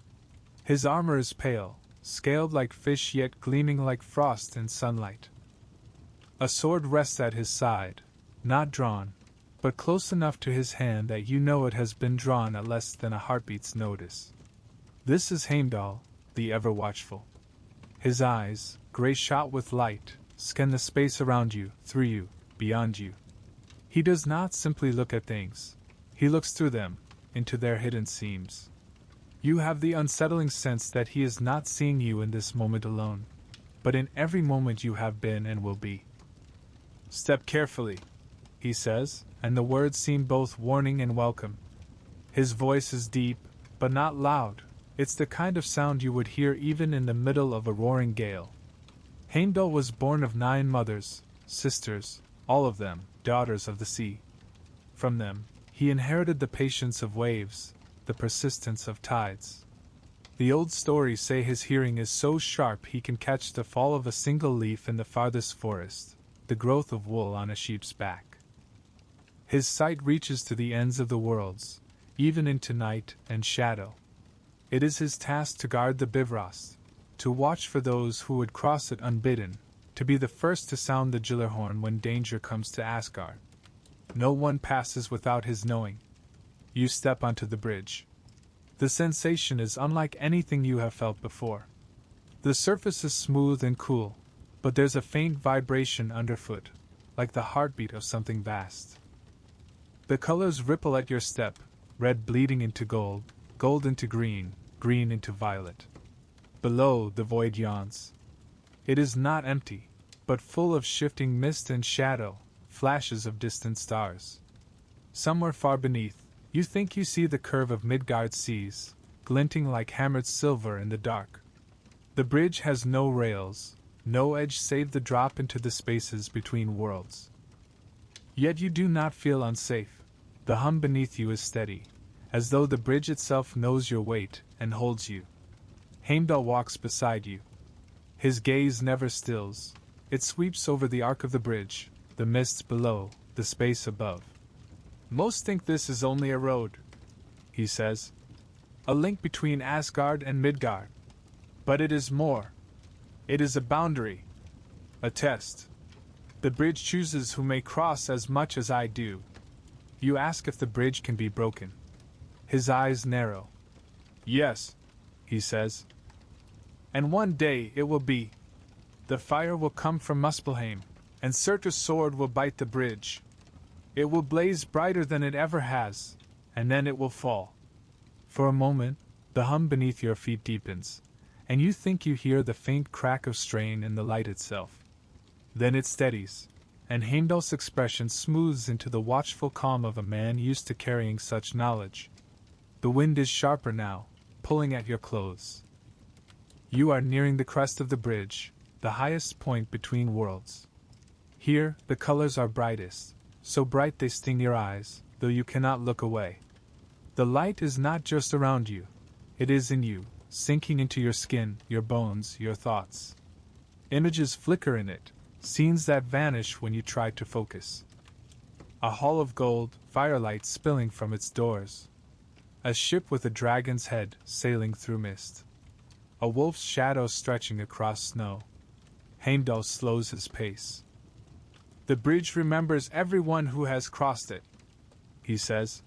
His armor is pale, scaled like fish yet gleaming like frost in sunlight. A sword rests at his side, not drawn, but close enough to his hand that you know it has been drawn at less than a heartbeat's notice. This is Heimdall, the ever-watchful. His eyes, gray shot with light, scan the space around you, through you, beyond you. He does not simply look at things. He looks through them, into their hidden seams. You have the unsettling sense that he is not seeing you in this moment alone, but in every moment you have been and will be. Step carefully, he says, and the words seem both warning and welcome. His voice is deep, but not loud. It's the kind of sound you would hear even in the middle of a roaring gale. Heimdall was born of 9 mothers, sisters, all of them daughters of the sea. From them, he inherited the patience of waves, the persistence of tides. The old stories say his hearing is so sharp he can catch the fall of a single leaf in the farthest forest, the growth of wool on a sheep's back. His sight reaches to the ends of the worlds, even into night and shadow. It is his task to guard the Bifröst, to watch for those who would cross it unbidden, to be the first to sound the Gyllerhorn when danger comes to Asgard. No one passes without his knowing. You step onto the bridge. The sensation is unlike anything you have felt before. The surface is smooth and cool, but there's a faint vibration underfoot, like the heartbeat of something vast. The colors ripple at your step, red bleeding into gold, gold into green, green into violet. Below, the void yawns. It is not empty, but full of shifting mist and shadow, flashes of distant stars. Somewhere far beneath, you think you see the curve of Midgard's seas, glinting like hammered silver in the dark. The bridge has no rails, no edge save the drop into the spaces between worlds. Yet you do not feel unsafe. The hum beneath you is steady, as though the bridge itself knows your weight and holds you. Heimdall walks beside you. His gaze never stills. It sweeps over the arc of the bridge, the mists below, the space above. Most think this is only a road, he says. A link between Asgard and Midgard. But it is more. It is a boundary. A test. The bridge chooses who may cross as much as I do. You ask if the bridge can be broken. His eyes narrow. Yes, he says. And one day it will be. The fire will come from Muspelheim, and Surtur's sword will bite the bridge. It will blaze brighter than it ever has, and then it will fall. For a moment, the hum beneath your feet deepens, and you think you hear the faint crack of strain in the light itself. Then it steadies, and Heimdall's expression smooths into the watchful calm of a man used to carrying such knowledge. The wind is sharper now, pulling at your clothes. You are nearing the crest of the bridge, the highest point between worlds. Here, the colors are brightest, so bright they sting your eyes, though you cannot look away. The light is not just around you, it is in you, sinking into your skin, your bones, your thoughts. Images flicker in it, scenes that vanish when you try to focus. A hall of gold, firelight spilling from its doors. A ship with a dragon's head sailing through mist. A wolf's shadow stretching across snow. Heimdall slows his pace. The bridge remembers everyone who has crossed it, he says.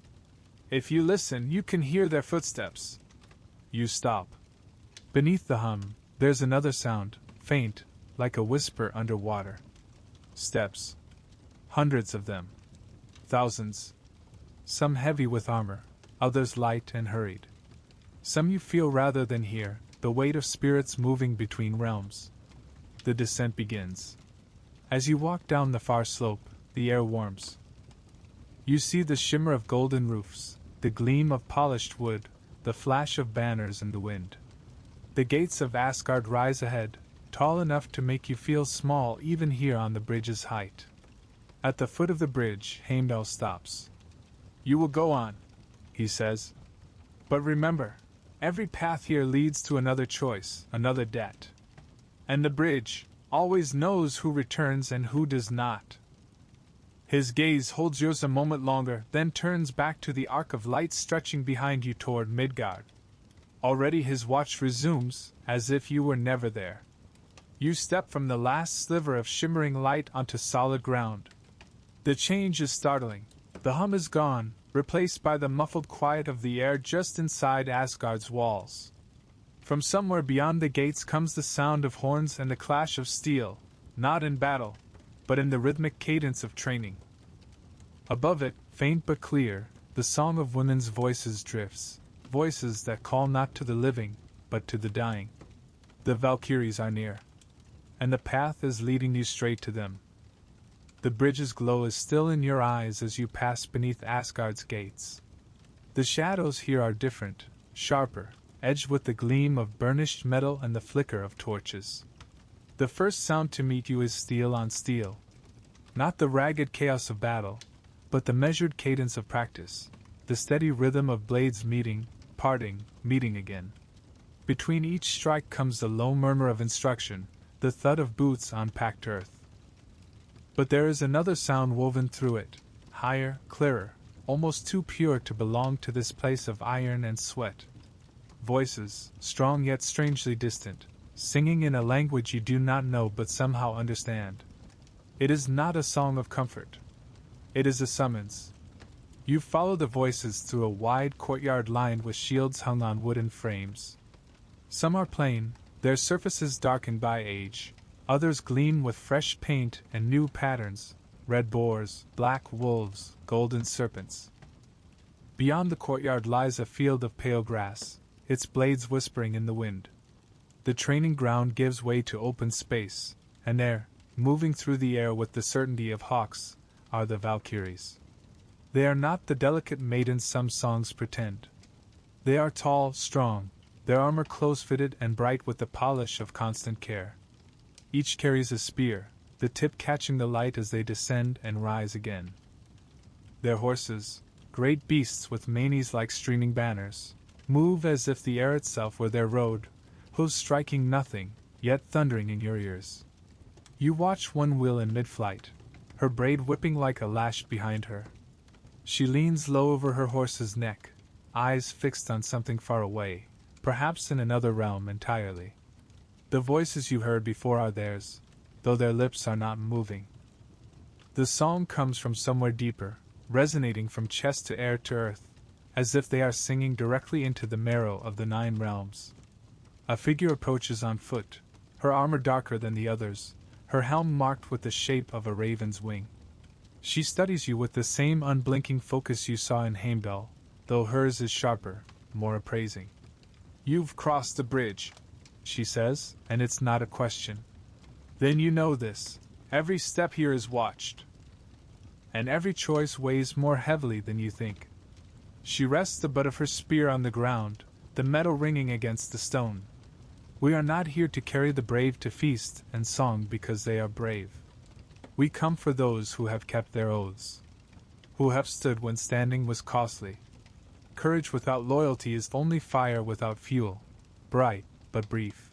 If you listen, you can hear their footsteps. You stop. Beneath the hum, there's another sound, faint, like a whisper underwater. Steps. Hundreds of them. Thousands. Some heavy with armor, others light and hurried. Some you feel rather than hear, the weight of spirits moving between realms. The descent begins. As you walk down the far slope, the air warms. You see the shimmer of golden roofs, the gleam of polished wood, the flash of banners in the wind. The gates of Asgard rise ahead, tall enough to make you feel small even here on the bridge's height. At the foot of the bridge, Heimdall stops. You will go on, he says. But remember, every path here leads to another choice, another debt. And the bridge always knows who returns and who does not. His gaze holds yours a moment longer, then turns back to the arc of light stretching behind you toward Midgard. Already his watch resumes, as if you were never there. You step from the last sliver of shimmering light onto solid ground. The change is startling. The hum is gone, replaced by the muffled quiet of the air just inside Asgard's walls. From somewhere beyond the gates comes the sound of horns and the clash of steel, not in battle, but in the rhythmic cadence of training. Above it, faint but clear, the song of women's voices drifts, voices that call not to the living, but to the dying. The Valkyries are near, and the path is leading you straight to them. The bridge's glow is still in your eyes as you pass beneath Asgard's gates. The shadows here are different, sharper, edged with the gleam of burnished metal and the flicker of torches. The first sound to meet you is steel on steel. Not the ragged chaos of battle, but the measured cadence of practice, the steady rhythm of blades meeting, parting, meeting again. Between each strike comes the low murmur of instruction, the thud of boots on packed earth. But there is another sound woven through it, higher, clearer, almost too pure to belong to this place of iron and sweat. Voices, strong yet strangely distant, singing in a language you do not know but somehow understand. It is not a song of comfort. It is a summons. You follow the voices through a wide courtyard lined with shields hung on wooden frames. Some are plain, their surfaces darkened by age, others gleam with fresh paint and new patterns, red boars, black wolves, golden serpents. Beyond the courtyard lies a field of pale grass, its blades whispering in the wind. The training ground gives way to open space, and there, moving through the air with the certainty of hawks, are the Valkyries. They are not the delicate maidens some songs pretend. They are tall, strong, their armor close-fitted and bright with the polish of constant care. Each carries a spear, the tip catching the light as they descend and rise again. Their horses, great beasts with manes like streaming banners, move as if the air itself were their road, hooves striking nothing, yet thundering in your ears. You watch one wheel in mid-flight, her braid whipping like a lash behind her. She leans low over her horse's neck, eyes fixed on something far away, perhaps in another realm entirely. The voices you heard before are theirs, though their lips are not moving. The song comes from somewhere deeper, resonating from chest to air to earth, as if they are singing directly into the marrow of the 9 realms. A figure approaches on foot, her armor darker than the others, her helm marked with the shape of a raven's wing. She studies you with the same unblinking focus you saw in Heimdall, though hers is sharper, more appraising. "You've crossed the bridge," she says, and it's not a question. "Then you know this, every step here is watched. And every choice weighs more heavily than you think." She rests the butt of her spear on the ground, the metal ringing against the stone. "We are not here to carry the brave to feast and song because they are brave. We come for those who have kept their oaths, who have stood when standing was costly. Courage without loyalty is only fire without fuel, bright but brief."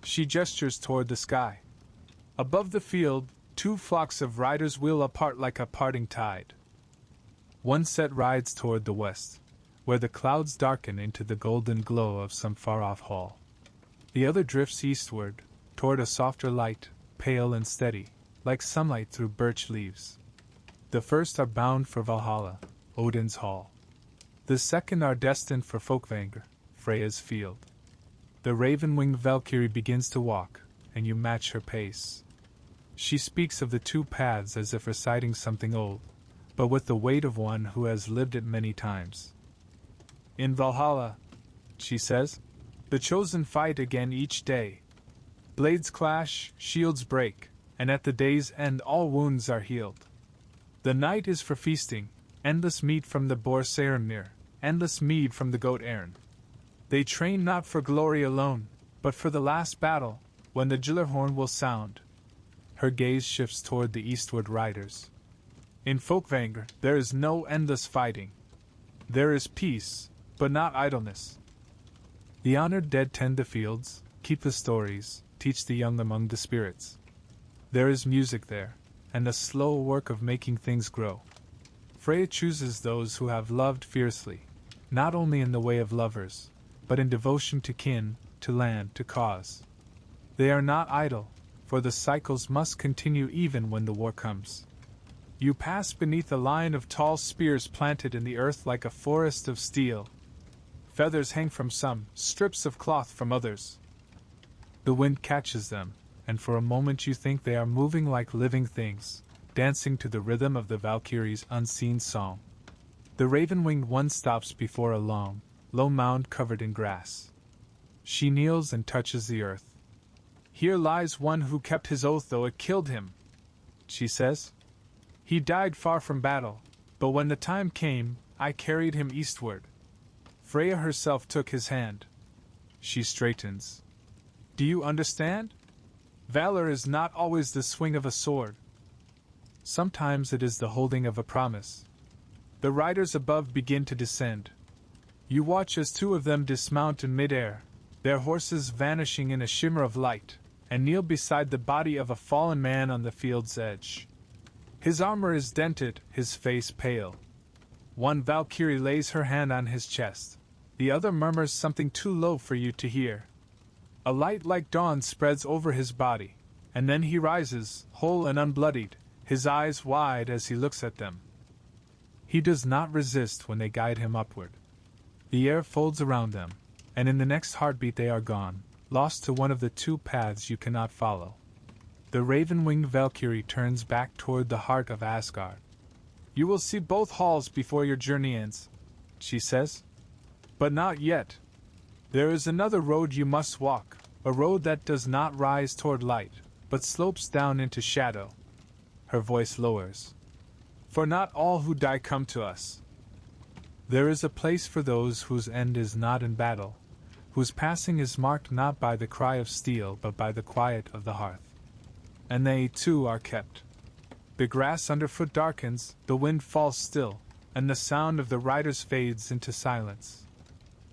She gestures toward the sky. Above the field, 2 flocks of riders wheel apart like a parting tide. One set rides toward the west, where the clouds darken into the golden glow of some far-off hall. The other drifts eastward, toward a softer light, pale and steady, like sunlight through birch leaves. The first are bound for Valhalla, Odin's hall. The second are destined for Folkvanger, Freya's field. The raven-winged Valkyrie begins to walk, and you match her pace. She speaks of the 2 paths as if reciting something old, but with the weight of one who has lived it many times. "In Valhalla," she says, "the chosen fight again each day. Blades clash, shields break, and at the day's end all wounds are healed. The night is for feasting, endless meat from the boar Sarenmir, endless mead from the goat Aaron. They train not for glory alone, but for the last battle, when the Gyllerhorn will sound." Her gaze shifts toward the eastward riders. "In Folkvanger there is no endless fighting. There is peace, but not idleness. The honored dead tend the fields, keep the stories, teach the young among the spirits. There is music there, and the slow work of making things grow. Freya chooses those who have loved fiercely, not only in the way of lovers, but in devotion to kin, to land, to cause. They are not idle, for the cycles must continue even when the war comes. You pass beneath a line of tall spears planted in the earth like a forest of steel. Feathers hang from some, strips of cloth from others. The wind catches them, and for a moment you think they are moving like living things, dancing to the rhythm of the Valkyrie's unseen song. The raven-winged one stops before a long, low mound covered in grass. She kneels and touches the earth. "Here lies one who kept his oath though it killed him," she says. "He died far from battle, but when the time came, I carried him eastward." Freya herself took his hand. She straightens. "Do you understand? Valor is not always the swing of a sword. Sometimes it is the holding of a promise." The riders above begin to descend. You watch as 2 of them dismount in midair, their horses vanishing in a shimmer of light, and kneel beside the body of a fallen man on the field's edge. His armor is dented, his face pale. One Valkyrie lays her hand on his chest, the other murmurs something too low for you to hear. A light like dawn spreads over his body, and then he rises, whole and unbloodied, his eyes wide as he looks at them. He does not resist when they guide him upward. The air folds around them, and in the next heartbeat they are gone, lost to one of the two paths you cannot follow. The raven-winged Valkyrie turns back toward the heart of Asgard. You will see both halls before your journey ends, she says. But not yet. There is another road you must walk, a road that does not rise toward light, but slopes down into shadow. Her voice lowers. For not all who die come to us. There is a place for those whose end is not in battle, whose passing is marked not by the cry of steel but by the quiet of the hearth. And they, too, are kept. The grass underfoot darkens, the wind falls still, and the sound of the riders fades into silence.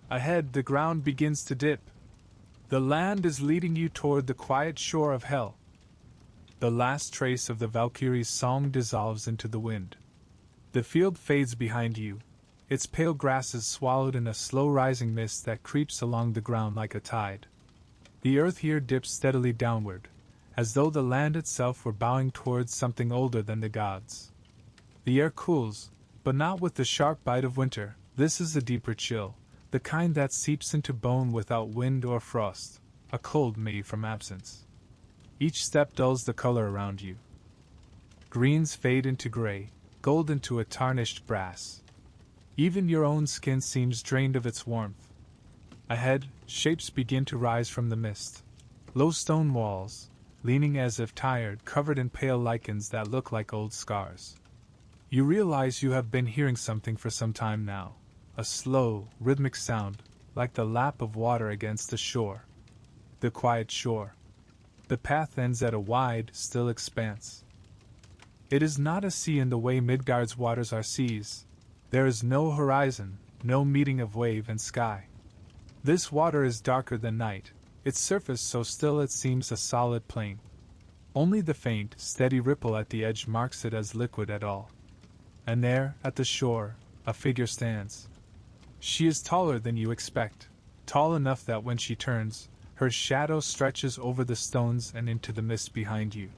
Ahead, the ground begins to dip. The land is leading you toward the quiet shore of Hel. The last trace of the Valkyrie's song dissolves into the wind. The field fades behind you, its pale grasses swallowed in a slow-rising mist that creeps along the ground like a tide. The earth here dips steadily downward, as though the land itself were bowing towards something older than the gods. The air cools, but not with the sharp bite of winter. This is a deeper chill, the kind that seeps into bone without wind or frost, a cold maybe from absence. Each step dulls the color around you. Greens fade into gray, gold into a tarnished brass. Even your own skin seems drained of its warmth. Ahead, shapes begin to rise from the mist. Low stone walls, leaning as if tired, covered in pale lichens that look like old scars. You realize you have been hearing something for some time now, a slow, rhythmic sound, like the lap of water against the shore. The quiet shore. The path ends at a wide, still expanse. It is not a sea in the way Midgard's waters are seas. There is no horizon, no meeting of wave and sky. This water is darker than night, its surface so still it seems a solid plain. Only the faint, steady ripple at the edge marks it as liquid at all. And there, at the shore, a figure stands. She is taller than you expect, tall enough that when she turns, her shadow stretches over the stones and into the mist behind you.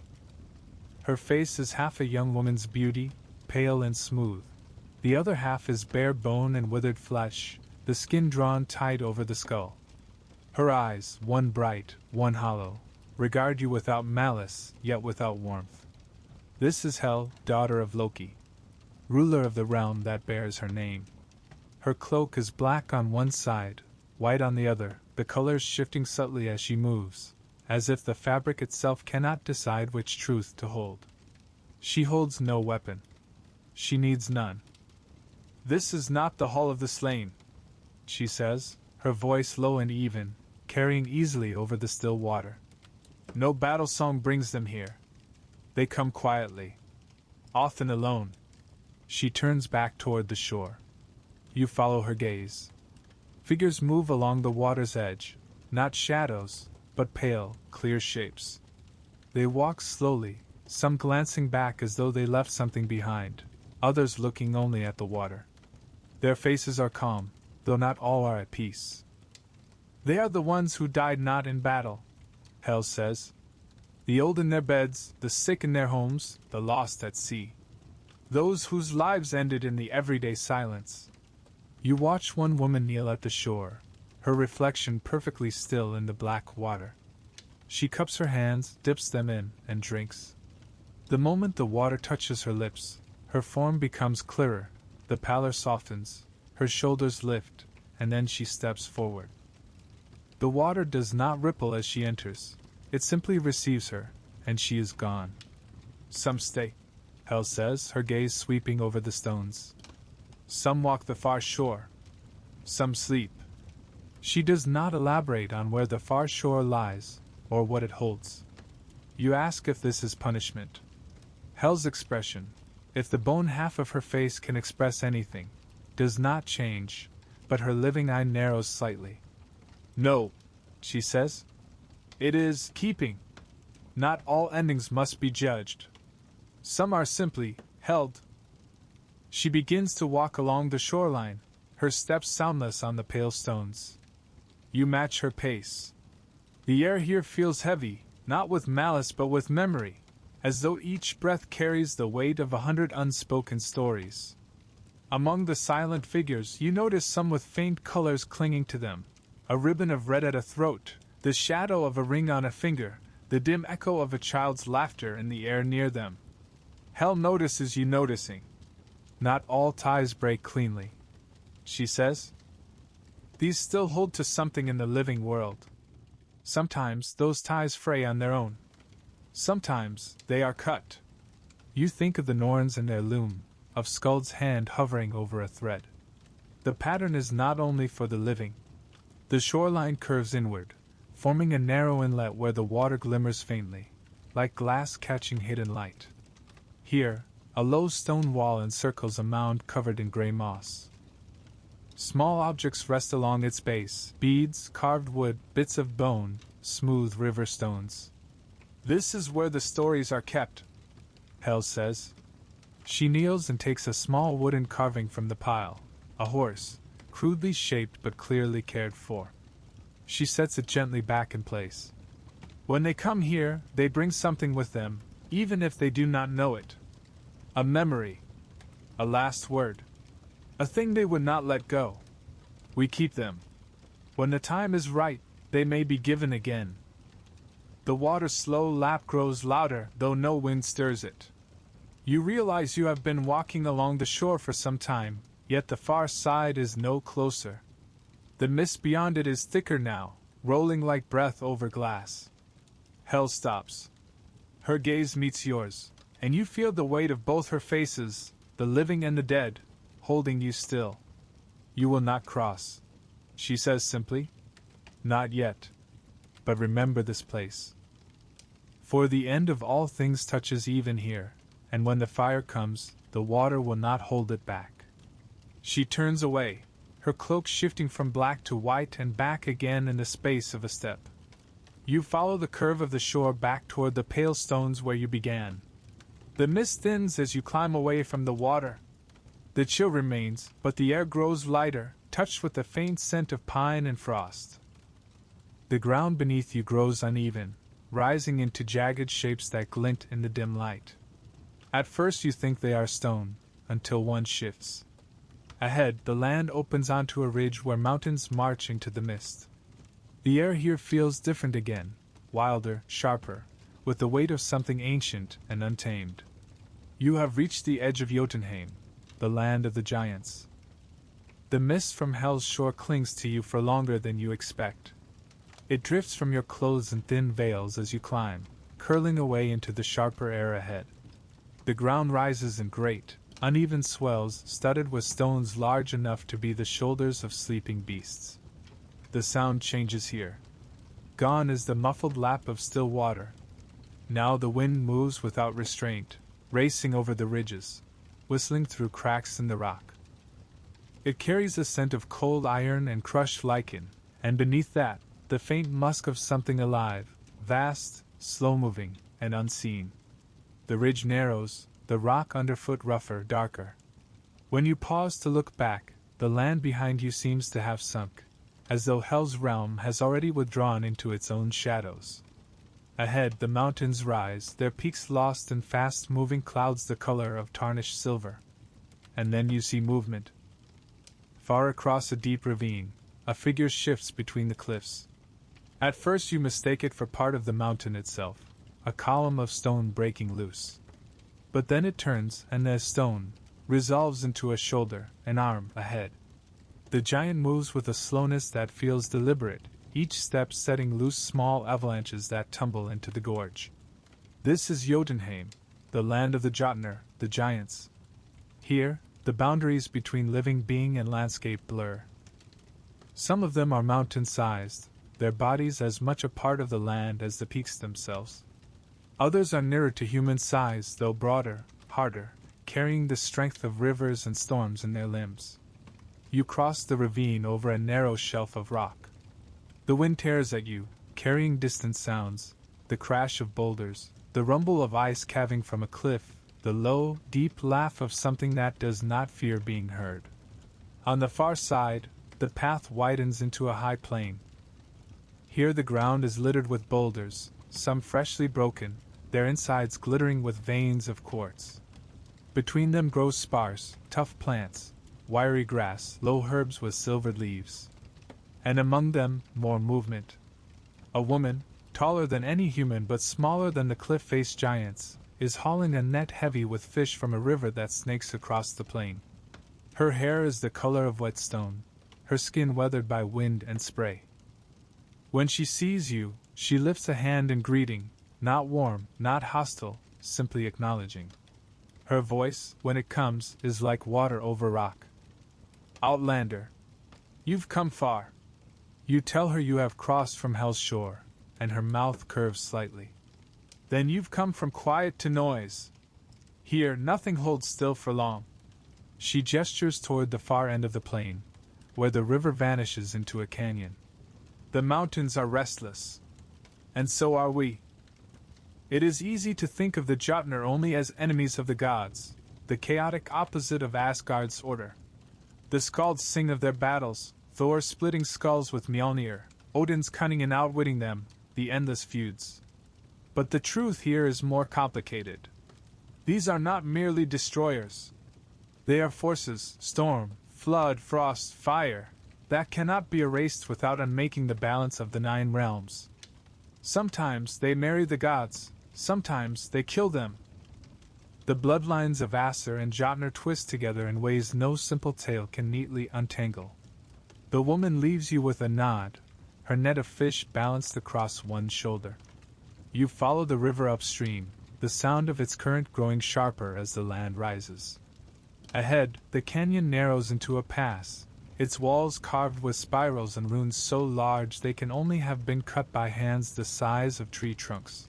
Her face is half a young woman's beauty, pale and smooth. The other half is bare bone and withered flesh, the skin drawn tight over the skull. Her eyes, one bright, one hollow, regard you without malice, yet without warmth. This is Hel, daughter of Loki, ruler of the realm that bears her name. Her cloak is black on one side, white on the other, the colors shifting subtly as she moves, as if the fabric itself cannot decide which truth to hold. She holds no weapon. She needs none. This is not the Hall of the Slain, she says, her voice low and even, carrying easily over the still water. No battle song brings them here. They come quietly, often alone. She turns back toward the shore. You follow her gaze. Figures move along the water's edge, not shadows, but pale, clear shapes. They walk slowly, some glancing back as though they left something behind, others looking only at the water. Their faces are calm, though not all are at peace. They are the ones who died not in battle, Hel says. The old in their beds, the sick in their homes, the lost at sea. Those whose lives ended in the everyday silence. You watch one woman kneel at the shore, her reflection perfectly still in the black water. She cups her hands, dips them in, and drinks. The moment the water touches her lips, her form becomes clearer, the pallor softens, her shoulders lift, and then she steps forward. The water does not ripple as she enters, it simply receives her, and she is gone. Some stay, Hel says, her gaze sweeping over the stones. Some walk the far shore. Some sleep. She does not elaborate on where the far shore lies, or what it holds. You ask if this is punishment. Hel's expression, if the bone half of her face can express anything, does not change, but her living eye narrows slightly. No, she says. It is keeping. Not all endings must be judged. Some are simply held. She begins to walk along the shoreline, her steps soundless on the pale stones. You match her pace. The air here feels heavy, not with malice but with memory, as though each breath carries the weight of 100 unspoken stories. Among the silent figures you notice some with faint colors clinging to them, a ribbon of red at a throat, The shadow of a ring on a finger, the dim echo of a child's laughter in the air near them. Hel notices you noticing. Not all ties break cleanly, she says. These still hold to something in the living world. Sometimes those ties fray on their own. Sometimes they are cut. You think of the Norns and their loom, of Skuld's hand hovering over a thread. The pattern is not only for the living. The shoreline curves inward, forming a narrow inlet where the water glimmers faintly, like glass catching hidden light. Here, a low stone wall encircles a mound covered in gray moss. Small objects rest along its base, beads, carved wood, bits of bone, smooth river stones. This is where the stories are kept, Hel says. She kneels and takes a small wooden carving from the pile, a horse, crudely shaped but clearly cared for. She sets it gently back in place. When they come here, they bring something with them, even if they do not know it. A memory. A last word. A thing they would not let go. We keep them. When the time is right, they may be given again. The water's slow lap grows louder, though no wind stirs it. You realize you have been walking along the shore for some time, yet the far side is no closer. The mist beyond it is thicker now, rolling like breath over glass. Hel stops. Her gaze meets yours, and you feel the weight of both her faces, the living and the dead, holding you still. You will not cross, she says simply. Not yet. But remember this place. For the end of all things touches even here, and when the fire comes, the water will not hold it back. She turns away, her cloak shifting from black to white and back again in the space of a step. You follow the curve of the shore back toward the pale stones where you began. The mist thins as you climb away from the water. The chill remains, but the air grows lighter, touched with the faint scent of pine and frost. The ground beneath you grows uneven, rising into jagged shapes that glint in the dim light. At first you think they are stone, until one shifts. Ahead, the land opens onto a ridge where mountains march into the mist. The air here feels different again, wilder, sharper, with the weight of something ancient and untamed. You have reached the edge of Jotunheim, the land of the giants. The mist from Hel's shore clings to you for longer than you expect. It drifts from your clothes in thin veils as you climb, curling away into the sharper air ahead. The ground rises in great, uneven swells studded with stones large enough to be the shoulders of sleeping beasts. The sound changes here. Gone is the muffled lap of still water. Now the wind moves without restraint, racing over the ridges, whistling through cracks in the rock. It carries a scent of cold iron and crushed lichen, and beneath that, the faint musk of something alive, vast, slow-moving, and unseen. The ridge narrows, the rock underfoot rougher, darker. When you pause to look back, the land behind you seems to have sunk, as though Hel's realm has already withdrawn into its own shadows. Ahead the mountains rise, their peaks lost in fast-moving clouds the color of tarnished silver. And then you see movement. Far across a deep ravine, a figure shifts between the cliffs. At first you mistake it for part of the mountain itself, a column of stone breaking loose. But then it turns, and as stone, resolves into a shoulder, an arm, a head. The giant moves with a slowness that feels deliberate, each step setting loose small avalanches that tumble into the gorge. This is Jotunheim, the land of the Jotnar, the giants. Here, the boundaries between living being and landscape blur. Some of them are mountain-sized, their bodies as much a part of the land as the peaks themselves. Others are nearer to human size, though broader, harder, carrying the strength of rivers and storms in their limbs. You cross the ravine over a narrow shelf of rock. The wind tears at you, carrying distant sounds, the crash of boulders, the rumble of ice calving from a cliff, the low, deep laugh of something that does not fear being heard. On the far side, the path widens into a high plain. Here the ground is littered with boulders, some freshly broken, their insides glittering with veins of quartz. Between them grow sparse, tough plants, wiry grass, low herbs with silvered leaves. And among them, more movement. A woman, taller than any human but smaller than the cliff-faced giants, is hauling a net heavy with fish from a river that snakes across the plain. Her hair is the color of wet stone, her skin weathered by wind and spray. When she sees you, she lifts a hand in greeting, not warm, not hostile, simply acknowledging. Her voice, when it comes, is like water over rock. Outlander, you've come far. You tell her you have crossed from Hell's shore, and her mouth curves slightly. Then you've come from quiet to noise. Here, nothing holds still for long. She gestures toward the far end of the plain, where the river vanishes into a canyon. The mountains are restless. And so are we. It is easy to think of the Jotnar only as enemies of the gods, the chaotic opposite of Asgard's order. The Skalds sing of their battles, Thor splitting skulls with Mjolnir, Odin's cunning in outwitting them, the endless feuds. But the truth here is more complicated. These are not merely destroyers. They are forces, storm, flood, frost, fire, that cannot be erased without unmaking the balance of the 9 realms. Sometimes they marry the gods, sometimes they kill them. The bloodlines of Aesir and Jotnar twist together in ways no simple tale can neatly untangle. The woman leaves you with a nod, her net of fish balanced across one shoulder. You follow the river upstream, the sound of its current growing sharper as the land rises. Ahead, the canyon narrows into a pass, its walls carved with spirals and runes so large they can only have been cut by hands the size of tree trunks.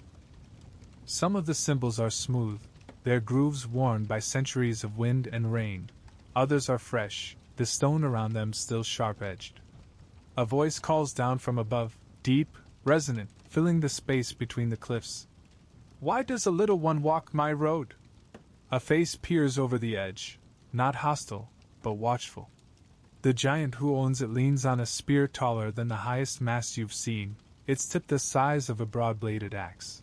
Some of the symbols are smooth, their grooves worn by centuries of wind and rain. Others are fresh, the stone around them still sharp-edged. A voice calls down from above, deep, resonant, filling the space between the cliffs. Why does a little one walk my road? A face peers over the edge, not hostile, but watchful. The giant who owns it leans on a spear taller than the highest mast you've seen, its tip the size of a broad-bladed axe.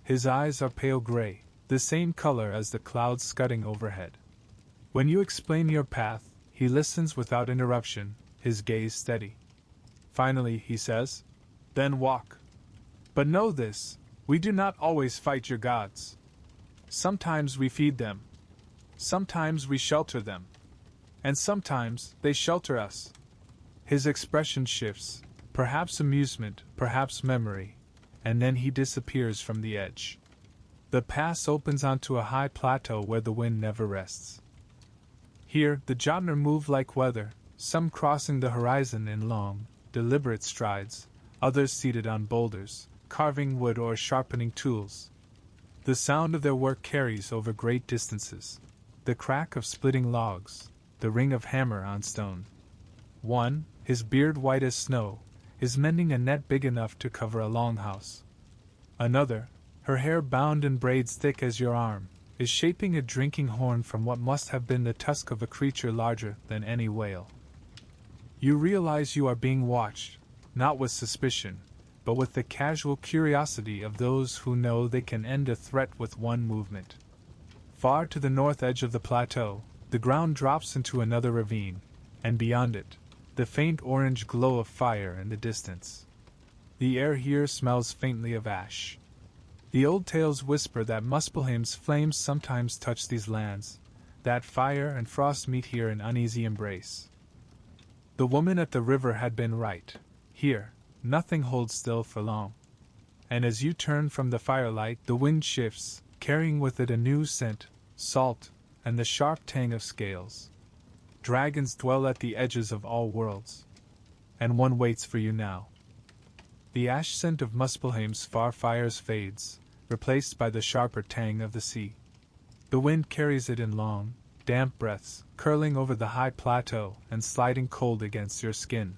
His eyes are pale gray, the same color as the clouds scudding overhead. When you explain your path, he listens without interruption, his gaze steady. Finally, he says, "Then walk. But know this, we do not always fight your gods. Sometimes we feed them. Sometimes we shelter them. And sometimes they shelter us." His expression shifts, perhaps amusement, perhaps memory, and then he disappears from the edge. The pass opens onto a high plateau where the wind never rests. Here, the Jotnar move like weather, some crossing the horizon in long, deliberate strides, others seated on boulders, carving wood or sharpening tools. The sound of their work carries over great distances, the crack of splitting logs, the ring of hammer on stone. One, his beard white as snow, is mending a net big enough to cover a longhouse. Another, her hair bound in braids thick as your arm, is shaping a drinking horn from what must have been the tusk of a creature larger than any whale. You realize you are being watched, not with suspicion, but with the casual curiosity of those who know they can end a threat with one movement. Far to the north edge of the plateau, the ground drops into another ravine, and beyond it, the faint orange glow of fire in the distance. The air here smells faintly of ash. The old tales whisper that Muspelheim's flames sometimes touch these lands, that fire and frost meet here in uneasy embrace. The woman at the river had been right. Here, nothing holds still for long. And as you turn from the firelight, the wind shifts, carrying with it a new scent, salt, and the sharp tang of scales. Dragons dwell at the edges of all worlds. And one waits for you now. The ash scent of Muspelheim's far fires fades, replaced by the sharper tang of the sea. The wind carries it in long, damp breaths, curling over the high plateau and sliding cold against your skin.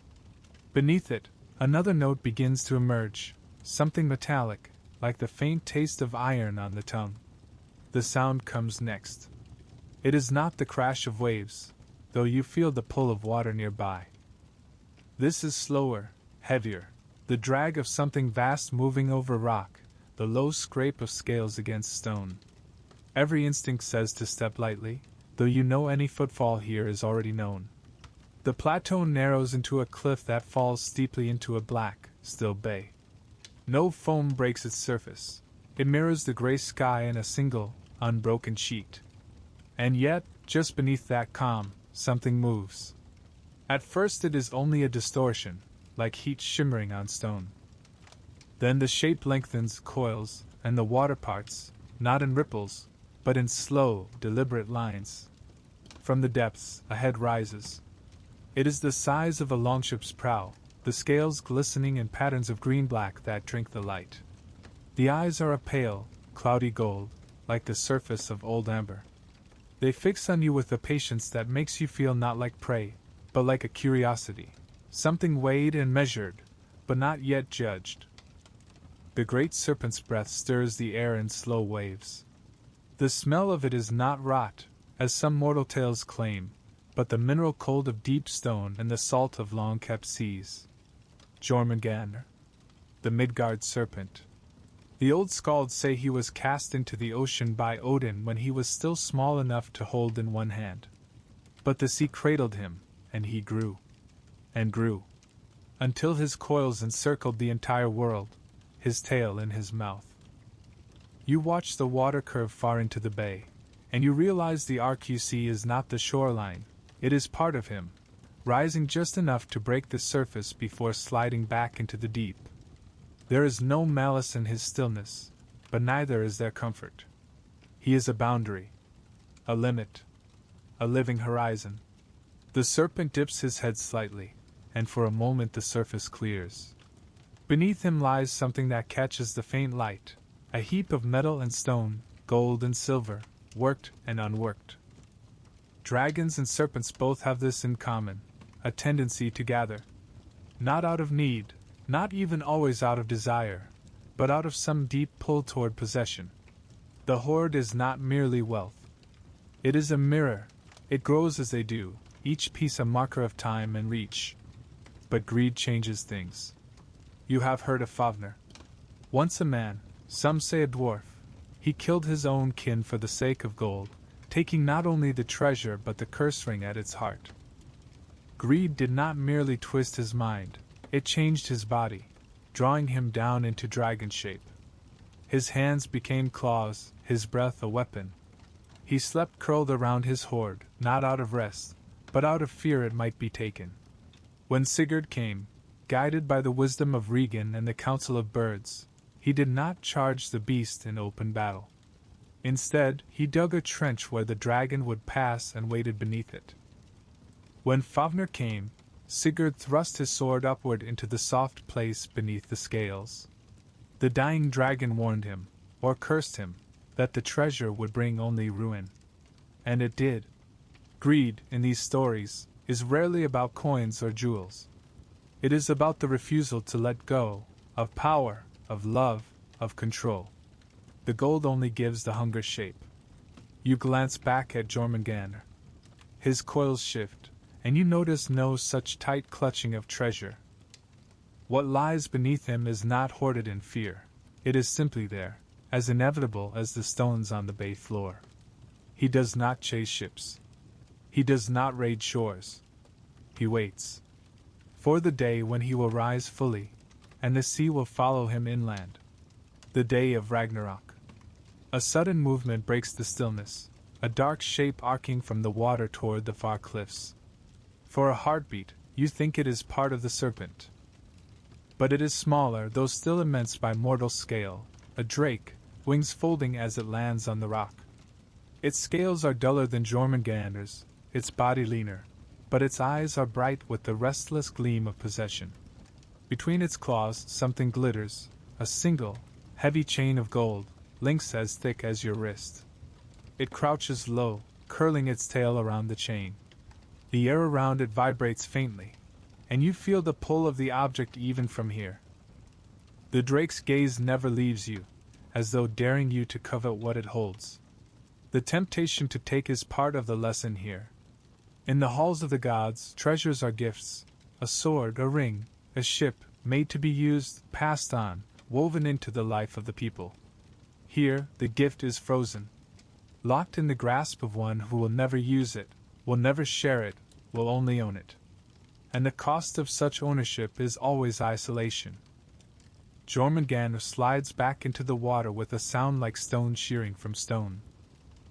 Beneath it, another note begins to emerge, something metallic, like the faint taste of iron on the tongue. The sound comes next. It is not the crash of waves, though you feel the pull of water nearby. This is slower, heavier, the drag of something vast moving over rock, the low scrape of scales against stone. Every instinct says to step lightly, though you know any footfall here is already known. The plateau narrows into a cliff that falls steeply into a black, still bay. No foam breaks its surface. It mirrors the gray sky in a single, unbroken sheet. And yet, just beneath that calm, something moves. At first it is only a distortion, like heat shimmering on stone. Then the shape lengthens, coils, and the water parts, not in ripples, but in slow, deliberate lines. From the depths, a head rises. It is the size of a longship's prow, the scales glistening in patterns of green-black that drink the light. The eyes are a pale, cloudy gold, like the surface of old amber. They fix on you with a patience that makes you feel not like prey, but like a curiosity, something weighed and measured, but not yet judged. The great serpent's breath stirs the air in slow waves. The smell of it is not rot, as some mortal tales claim, but the mineral cold of deep stone and the salt of long-kept seas. Jormungandr, the Midgard serpent. The old skalds say he was cast into the ocean by Odin when he was still small enough to hold in one hand. But the sea cradled him, and he grew. And grew. Until his coils encircled the entire world, his tail in his mouth. You watch the water curve far into the bay, and you realize the arc you see is not the shoreline, it is part of him, rising just enough to break the surface before sliding back into the deep. There is no malice in his stillness, but neither is there comfort. He is a boundary, a limit, a living horizon. The serpent dips his head slightly, and for a moment the surface clears. Beneath him lies something that catches the faint light, a heap of metal and stone, gold and silver, worked and unworked. Dragons and serpents both have this in common, a tendency to gather. Not out of need, not even always out of desire, but out of some deep pull toward possession. The hoard is not merely wealth. It is a mirror, it grows as they do, each piece a marker of time and reach. But greed changes things. You have heard of Fafnir. Once a man, some say a dwarf, he killed his own kin for the sake of gold, taking not only the treasure but the curse ring at its heart. Greed did not merely twist his mind, it changed his body, drawing him down into dragon shape. His hands became claws, his breath a weapon. He slept curled around his hoard, not out of rest, but out of fear it might be taken. When Sigurd came, guided by the wisdom of Regan and the counsel of birds, he did not charge the beast in open battle. Instead, he dug a trench where the dragon would pass and waited beneath it. When Fafnir came, Sigurd thrust his sword upward into the soft place beneath the scales. The dying dragon warned him, or cursed him, that the treasure would bring only ruin. And it did. Greed, in these stories, is rarely about coins or jewels. It is about the refusal to let go, of power, of love, of control. The gold only gives the hunger shape. You glance back at Jormungandr. His coils shift, and you notice no such tight clutching of treasure. What lies beneath him is not hoarded in fear. It is simply there, as inevitable as the stones on the bay floor. He does not chase ships. He does not raid shores. He waits for the day when he will rise fully, and the sea will follow him inland. The day of Ragnarök. A sudden movement breaks the stillness, a dark shape arcing from the water toward the far cliffs. For a heartbeat, you think it is part of the serpent. But it is smaller, though still immense by mortal scale, a drake, wings folding as it lands on the rock. Its scales are duller than Jormungandr's, its body leaner, but its eyes are bright with the restless gleam of possession. Between its claws something glitters, a single, heavy chain of gold, links as thick as your wrist. It crouches low, curling its tail around the chain. The air around it vibrates faintly, and you feel the pull of the object even from here. The drake's gaze never leaves you, as though daring you to covet what it holds. The temptation to take is part of the lesson here. In the halls of the gods, treasures are gifts, a sword, a ring, a ship, made to be used, passed on, woven into the life of the people. Here, the gift is frozen, locked in the grasp of one who will never use it, will never share it, will only own it. And the cost of such ownership is always isolation. Jormungandr slides back into the water with a sound like stone shearing from stone.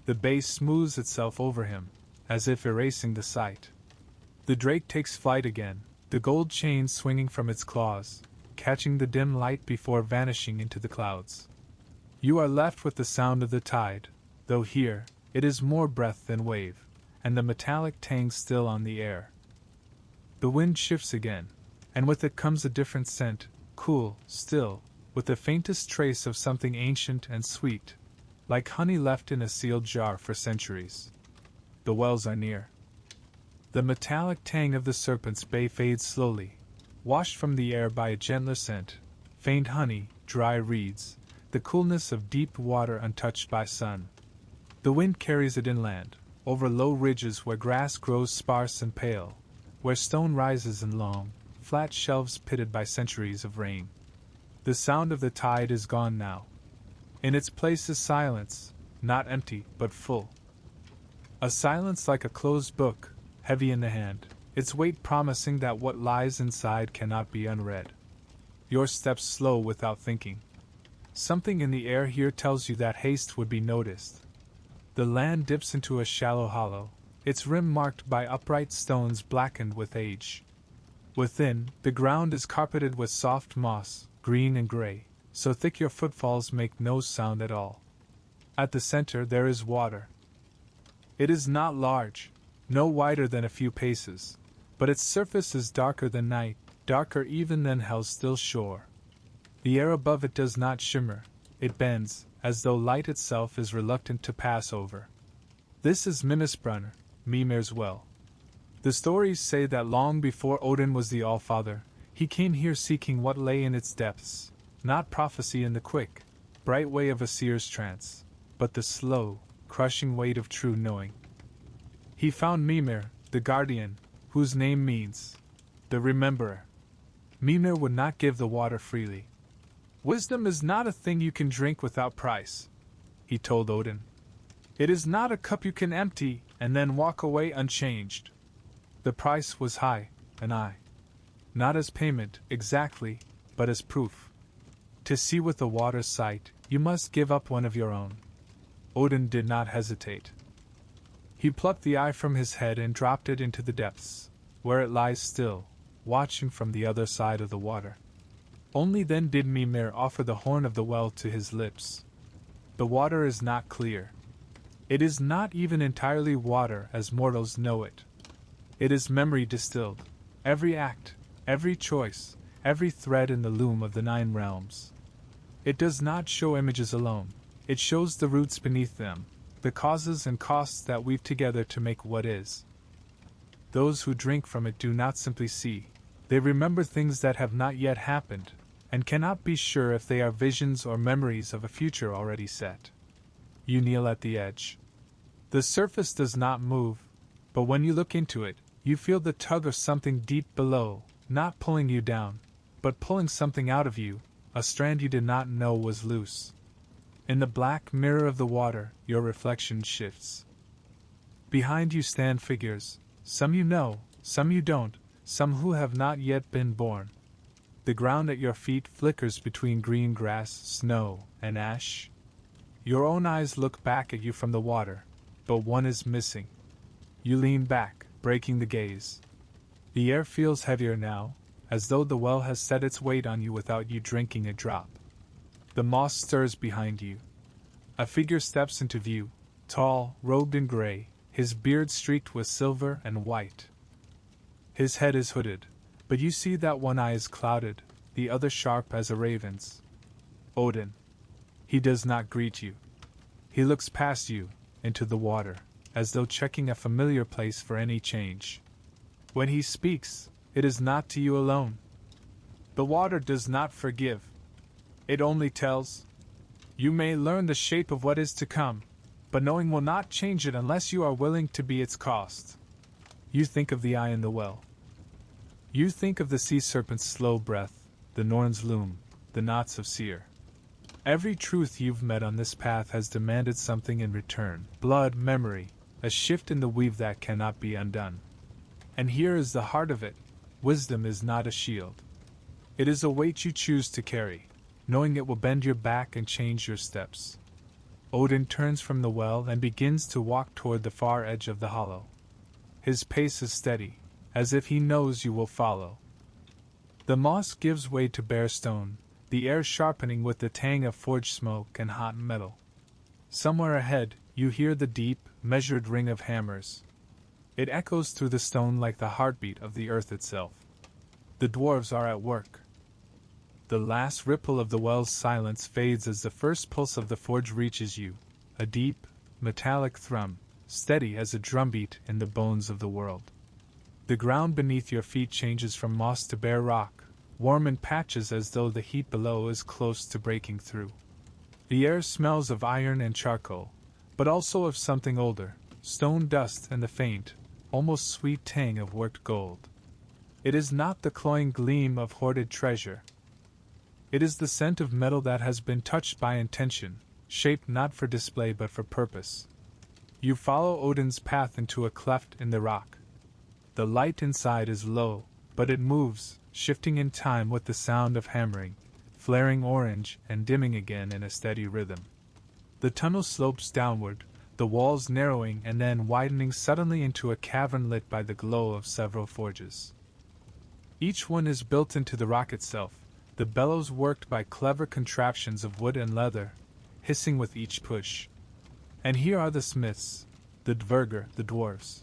The base smooths itself over him, as if erasing the sight. The drake takes flight again, the gold chain swinging from its claws, catching the dim light before vanishing into the clouds. You are left with the sound of the tide, though here, it is more breath than wave, and the metallic tang still on the air. The wind shifts again, and with it comes a different scent, cool, still, with the faintest trace of something ancient and sweet, like honey left in a sealed jar for centuries. The wells are near. The metallic tang of the serpent's bay fades slowly, washed from the air by a gentler scent, faint honey, dry reeds, the coolness of deep water untouched by sun. The wind carries it inland, over low ridges where grass grows sparse and pale, where stone rises in long, flat shelves pitted by centuries of rain. The sound of the tide is gone now. In its place is silence, not empty, but full. A silence like a closed book, heavy in the hand, its weight promising that what lies inside cannot be unread. Your steps slow without thinking. Something in the air here tells you that haste would be noticed. The land dips into a shallow hollow, its rim marked by upright stones blackened with age. Within, the ground is carpeted with soft moss, green and gray, so thick your footfalls make no sound at all. At the center there is water. It is not large, no wider than a few paces, but its surface is darker than night, darker even than hell's still shore. The air above it does not shimmer, it bends, as though light itself is reluctant to pass over. This is Mimisbrunner, Mimir's well. The stories say that long before Odin was the Allfather, he came here seeking what lay in its depths, not prophecy in the quick, bright way of a seer's trance, but the slow, crushing weight of true knowing. He found Mimir, the guardian, whose name means the rememberer. Mimir would not give the water freely. Wisdom is not a thing you can drink without price, he told Odin. It is not a cup you can empty and then walk away unchanged. The price was high, and not as payment, exactly, but as proof. To see with the water's sight, you must give up one of your own. Odin did not hesitate. He plucked the eye from his head and dropped it into the depths, where it lies still, watching from the other side of the water. Only then did Mimir offer the horn of the well to his lips. The water is not clear. It is not even entirely water as mortals know it. It is memory distilled, every act, every choice, every thread in the loom of the 9 realms. It does not show images alone, it shows the roots beneath them, the causes and costs that weave together to make what is. Those who drink from it do not simply see, they remember things that have not yet happened, and cannot be sure if they are visions or memories of a future already set. You kneel at the edge. The surface does not move, but when you look into it, you feel the tug of something deep below, not pulling you down, but pulling something out of you, a strand you did not know was loose. In the black mirror of the water, your reflection shifts. Behind you stand figures, some you know, some you don't, some who have not yet been born. The ground at your feet flickers between green grass, snow, and ash. Your own eyes look back at you from the water, but one is missing. You lean back, breaking the gaze. The air feels heavier now, as though the well has set its weight on you without you drinking a drop. The moss stirs behind you. A figure steps into view, tall, robed in gray, his beard streaked with silver and white. His head is hooded, but you see that one eye is clouded, the other sharp as a raven's. Odin. He does not greet you. He looks past you, into the water, as though checking a familiar place for any change. When he speaks, it is not to you alone. The water does not forgive. It only tells. You may learn the shape of what is to come, but knowing will not change it unless you are willing to be its cost. You think of the eye in the well. You think of the sea serpent's slow breath, the Norns' loom, the knots of seer. Every truth you've met on this path has demanded something in return, blood, memory, a shift in the weave that cannot be undone. And here is the heart of it. Wisdom is not a shield. It is a weight you choose to carry, knowing it will bend your back and change your steps. Odin turns from the well and begins to walk toward the far edge of the hollow. His pace is steady, as if he knows you will follow. The moss gives way to bare stone, the air sharpening with the tang of forged smoke and hot metal. Somewhere ahead, you hear the deep, measured ring of hammers. It echoes through the stone like the heartbeat of the earth itself. The dwarves are at work. The last ripple of the well's silence fades as the first pulse of the forge reaches you, a deep, metallic thrum, steady as a drumbeat in the bones of the world. The ground beneath your feet changes from moss to bare rock, warm in patches as though the heat below is close to breaking through. The air smells of iron and charcoal, but also of something older, stone dust and the faint, almost sweet tang of worked gold. It is not the cloying gleam of hoarded treasure. It is the scent of metal that has been touched by intention, shaped not for display but for purpose. You follow Odin's path into a cleft in the rock. The light inside is low, but it moves, shifting in time with the sound of hammering, flaring orange and dimming again in a steady rhythm. The tunnel slopes downward, the walls narrowing and then widening suddenly into a cavern lit by the glow of several forges. Each one is built into the rock itself, the bellows worked by clever contraptions of wood and leather, hissing with each push. And here are the smiths, the dvergr, the dwarves.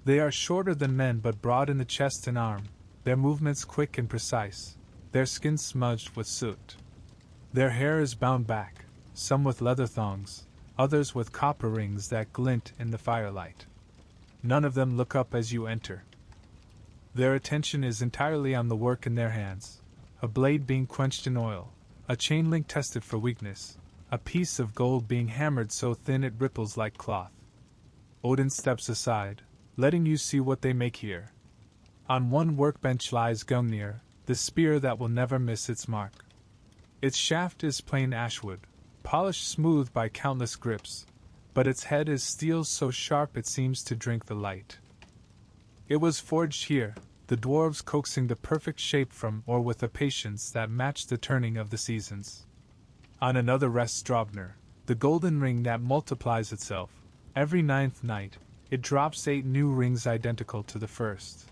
They are shorter than men but broad in the chest and arm, their movements quick and precise, their skin smudged with soot. Their hair is bound back, some with leather thongs, others with copper rings that glint in the firelight. None of them look up as you enter. Their attention is entirely on the work in their hands, a blade being quenched in oil, a chain link tested for weakness, a piece of gold being hammered so thin it ripples like cloth. Odin steps aside, letting you see what they make here. On one workbench lies Gungnir, the spear that will never miss its mark. Its shaft is plain ashwood, polished smooth by countless grips, but its head is steel so sharp it seems to drink the light. It was forged here, the dwarves coaxing the perfect shape from or with a patience that matched the turning of the seasons. On another rests Draupnir, the golden ring that multiplies itself. Every 9th night, it drops 8 new rings identical to the first.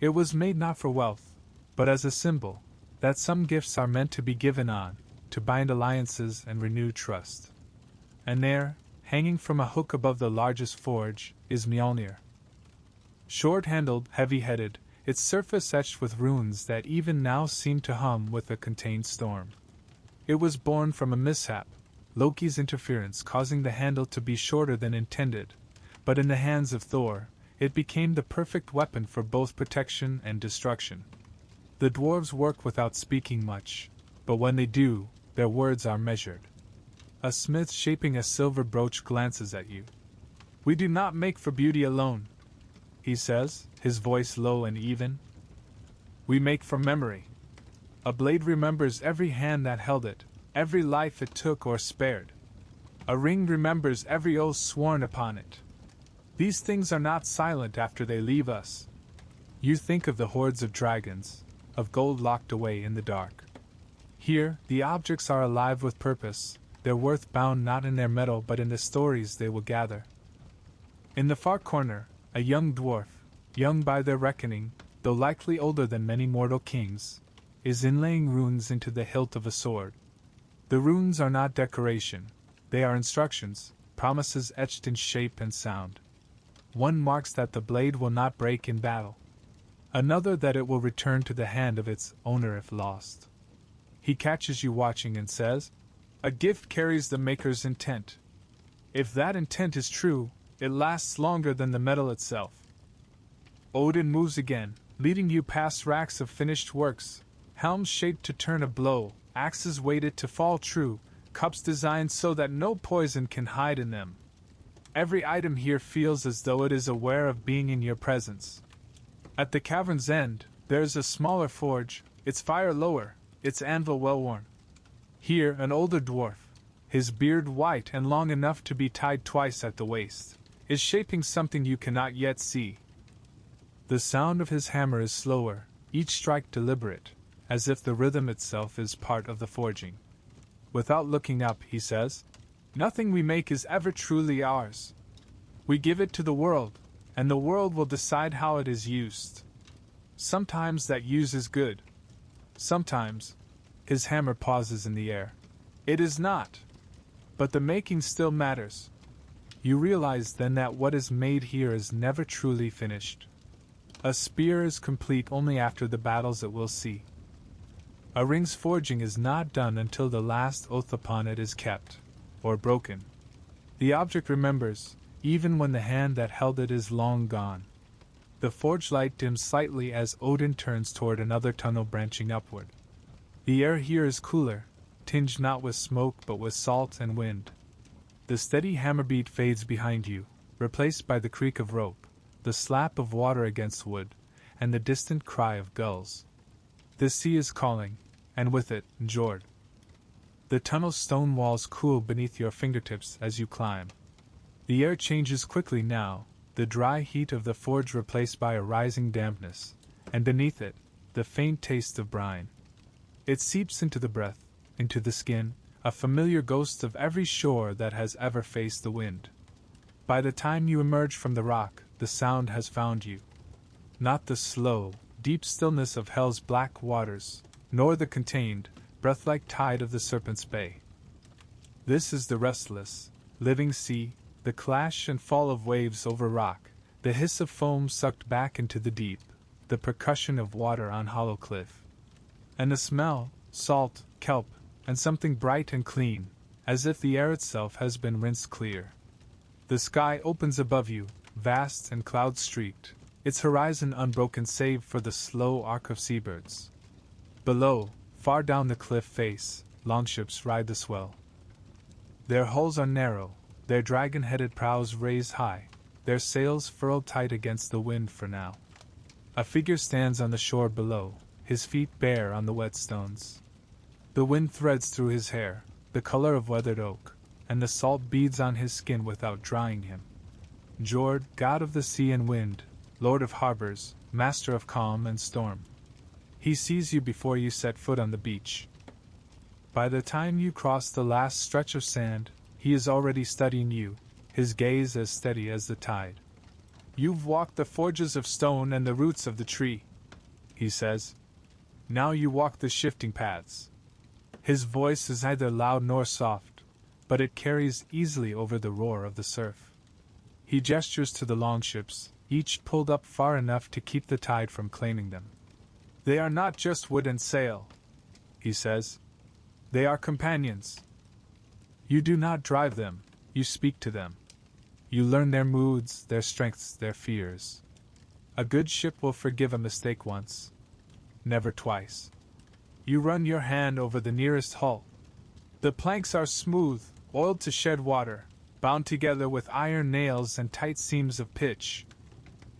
It was made not for wealth, but as a symbol, that some gifts are meant to be given on, to bind alliances and renew trust. And there, hanging from a hook above the largest forge, is Mjolnir. Short-handled, heavy-headed, its surface etched with runes that even now seem to hum with a contained storm. It was born from a mishap, Loki's interference causing the handle to be shorter than intended, but in the hands of Thor, it became the perfect weapon for both protection and destruction. The dwarves work without speaking much, but when they do, their words are measured. A smith shaping a silver brooch glances at you. "We do not make for beauty alone," he says, his voice low and even. "We make for memory. A blade remembers every hand that held it, every life it took or spared. A ring remembers every oath sworn upon it. These things are not silent after they leave us." You think of the hordes of dragons, of gold locked away in the dark. Here, the objects are alive with purpose, their worth bound not in their metal but in the stories they will gather. In the far corner, a young dwarf, young by their reckoning, though likely older than many mortal kings, is inlaying runes into the hilt of a sword. The runes are not decoration, they are instructions, promises etched in shape and sound. One marks that the blade will not break in battle. Another that it will return to the hand of its owner if lost. He catches you watching and says, "A gift carries the maker's intent. If that intent is true, it lasts longer than the metal itself." Odin moves again, leading you past racks of finished works, helms shaped to turn a blow, axes weighted to fall true, cups designed so that no poison can hide in them. Every item here feels as though it is aware of being in your presence. At the cavern's end, there is a smaller forge, its fire lower, its anvil well-worn. Here, an older dwarf, his beard white and long enough to be tied twice at the waist, is shaping something you cannot yet see. The sound of his hammer is slower, each strike deliberate, as if the rhythm itself is part of the forging. Without looking up, he says, "Nothing we make is ever truly ours. We give it to the world, and the world will decide how it is used. Sometimes that use is good. Sometimes," his hammer pauses in the air, "it is not. But the making still matters. You realize then that what is made here is never truly finished. A spear is complete only after the battles it will see. A ring's forging is not done until the last oath upon it is kept, or broken. The object remembers, even when the hand that held it is long gone." The forge light dims slightly as Odin turns toward another tunnel branching upward. The air here is cooler, tinged not with smoke but with salt and wind. The steady hammer beat fades behind you, replaced by the creak of rope, the slap of water against wood, and the distant cry of gulls. The sea is calling, and with it, Jord. The tunnel's stone walls cool beneath your fingertips as you climb. The air changes quickly now, the dry heat of the forge replaced by a rising dampness, and beneath it, the faint taste of brine. It seeps into the breath, into the skin, a familiar ghost of every shore that has ever faced the wind. By the time you emerge from the rock, the sound has found you. Not the slow, deep stillness of hell's black waters, nor the contained, breath-like tide of the Serpent's Bay. This is the restless, living sea, the clash and fall of waves over rock, the hiss of foam sucked back into the deep, the percussion of water on hollow cliff. And the smell, salt, kelp, and something bright and clean, as if the air itself has been rinsed clear. The sky opens above you, vast and cloud-streaked, its horizon unbroken save for the slow arc of seabirds. Below, far down the cliff face, longships ride the swell. Their hulls are narrow, their dragon-headed prows raised high, their sails furled tight against the wind for now. A figure stands on the shore below, his feet bare on the wet stones. The wind threads through his hair, the color of weathered oak, and the salt beads on his skin without drying him. Jord, god of the sea and wind, lord of harbors, master of calm and storm. He sees you before you set foot on the beach. By the time you cross the last stretch of sand, he is already studying you, his gaze as steady as the tide. "You've walked the forges of stone and the roots of the tree," he says. "Now you walk the shifting paths." His voice is neither loud nor soft, but it carries easily over the roar of the surf. He gestures to the longships, each pulled up far enough to keep the tide from claiming them. "They are not just wood and sail," he says. "They are companions. You do not drive them, you speak to them. You learn their moods, their strengths, their fears. A good ship will forgive a mistake once, never twice. You run your hand over the nearest hull. The planks are smooth, oiled to shed water, bound together with iron nails and tight seams of pitch.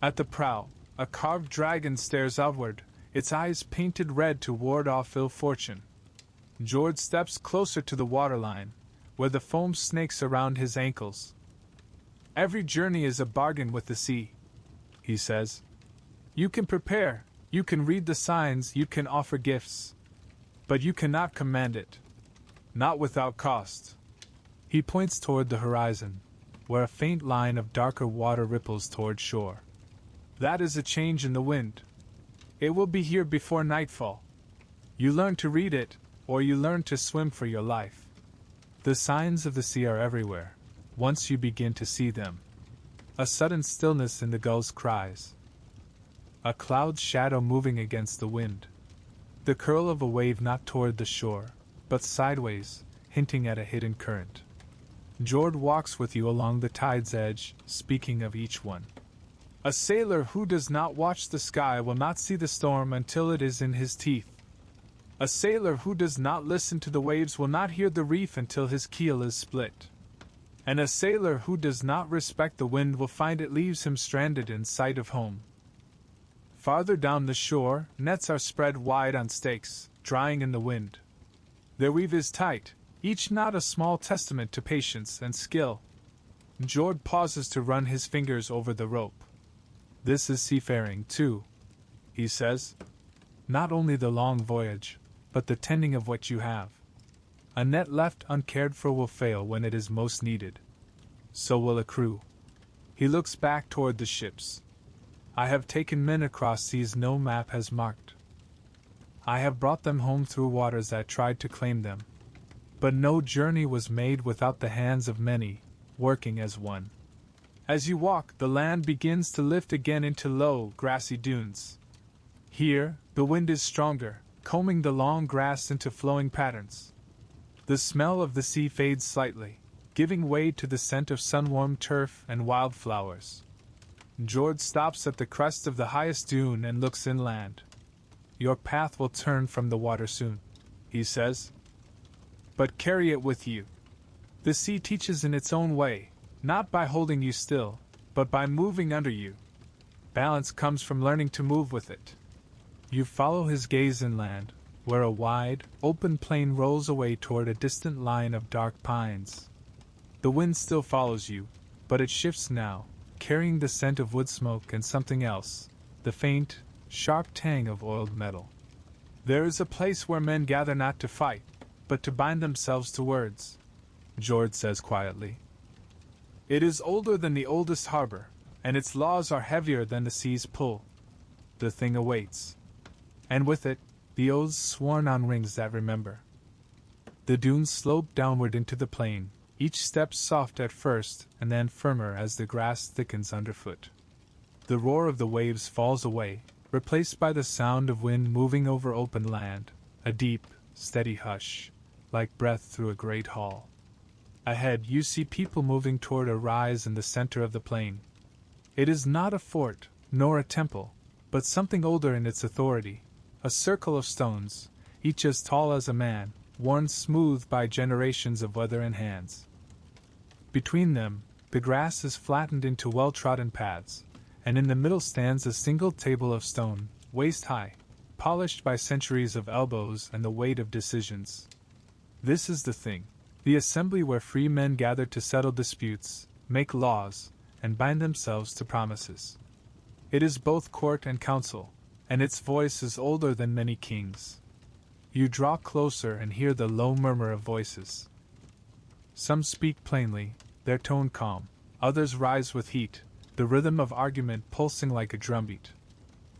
At the prow, a carved dragon stares outward, its eyes painted red to ward off ill fortune. Jord steps closer to the waterline, where the foam snakes around his ankles. "Every journey is a bargain with the sea," he says. "You can prepare, you can read the signs, you can offer gifts. But you cannot command it. Not without cost." He points toward the horizon, where a faint line of darker water ripples toward shore. "That is a change in the wind. It will be here before nightfall. You learn to read it, or you learn to swim for your life. The signs of the sea are everywhere, once you begin to see them. A sudden stillness in the gull's cries. A cloud's shadow moving against the wind. The curl of a wave not toward the shore, but sideways, hinting at a hidden current. Jord walks with you along the tide's edge, speaking of each one. "A sailor who does not watch the sky will not see the storm until it is in his teeth. A sailor who does not listen to the waves will not hear the reef until his keel is split. And a sailor who does not respect the wind will find it leaves him stranded in sight of home. Farther down the shore, nets are spread wide on stakes, drying in the wind. Their weave is tight, each knot a small testament to patience and skill." Jord pauses to run his fingers over the rope. "This is seafaring, too," he says. not only the long voyage, but the tending of what you have. A net left uncared for will fail when it is most needed. So will a crew. He looks back toward the ships. I have taken men across seas no map has marked. I have brought them home through waters that tried to claim them. But no journey was made without the hands of many, working as one. As you walk, the land begins to lift again into low, grassy dunes. Here, the wind is stronger, combing the long grass into flowing patterns. The smell of the sea fades slightly, giving way to the scent of sun-warmed turf and wildflowers. George stops at the crest of the highest dune and looks inland. Your path will turn from the water soon, he says. But carry it with you. The sea teaches in its own way, not by holding you still, but by moving under you. Balance comes from learning to move with it. You follow his gaze inland, where a wide, open plain rolls away toward a distant line of dark pines. The wind still follows you, but it shifts now, carrying the scent of wood smoke and something else, the faint, sharp tang of oiled metal. There is a place where men gather not to fight, but to bind themselves to words, George says quietly. It is older than the oldest harbor, and its laws are heavier than the sea's pull. The thing awaits. And with it, the oaths sworn on rings that remember. The dunes slope downward into the plain, each step soft at first and then firmer as the grass thickens underfoot. The roar of the waves falls away, replaced by the sound of wind moving over open land, a deep, steady hush, like breath through a great hall. Ahead you see people moving toward a rise in the center of the plain. It is not a fort, nor a temple, but something older in its authority, a circle of stones, each as tall as a man, worn smooth by generations of weather and hands. Between them, the grass is flattened into well-trodden paths, and in the middle stands a single table of stone, waist-high, polished by centuries of elbows and the weight of decisions. This is the thing, the assembly where free men gather to settle disputes, make laws, and bind themselves to promises. It is both court and council, and its voice is older than many kings. You draw closer and hear the low murmur of voices. Some speak plainly, their tone calm, others rise with heat, the rhythm of argument pulsing like a drumbeat.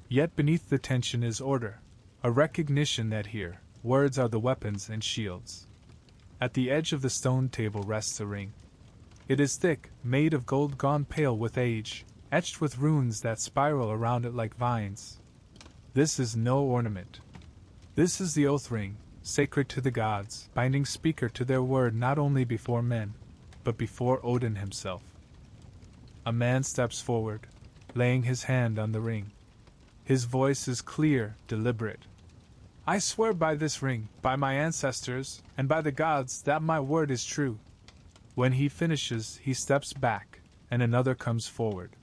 Yet beneath the tension is order, a recognition that here, words are the weapons and shields. At the edge of the stone table rests a ring. It is thick, made of gold gone pale with age, etched with runes that spiral around it like vines. This is no ornament. This is the oath ring, sacred to the gods, binding speaker to their word not only before men, but before Odin himself. A man steps forward, laying his hand on the ring. His voice is clear, deliberate. I swear by this ring, by my ancestors, and by the gods that my word is true. When he finishes, he steps back, and another comes forward.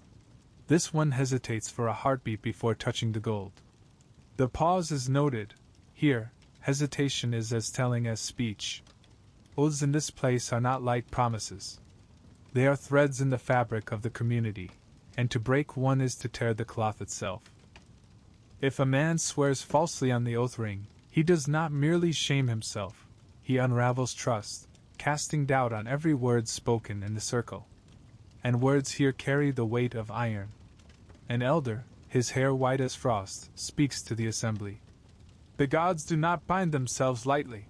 This one hesitates for a heartbeat before touching the gold. The pause is noted. Here, hesitation is as telling as speech. Oaths in this place are not light promises. They are threads in the fabric of the community, and to break one is to tear the cloth itself. If a man swears falsely on the oath ring, he does not merely shame himself, he unravels trust, casting doubt on every word spoken in the circle. And words here carry the weight of iron. An elder, his hair white as frost, speaks to the assembly. The gods do not bind themselves lightly.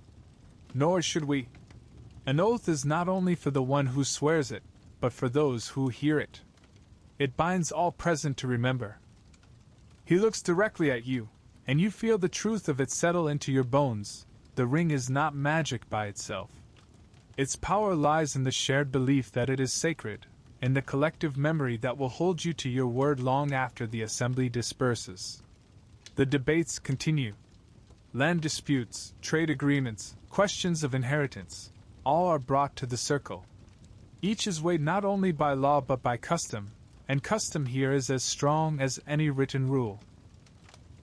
Nor should we. An oath is not only for the one who swears it, but for those who hear it. It binds all present to remember. He looks directly at you, and you feel the truth of it settle into your bones. The ring is not magic by itself. Its power lies in the shared belief that it is sacred, in the collective memory that will hold you to your word long after the assembly disperses. The debates continue. Land disputes, trade agreements, questions of inheritance, all are brought to the circle. Each is weighed not only by law but by custom, and custom here is as strong as any written rule.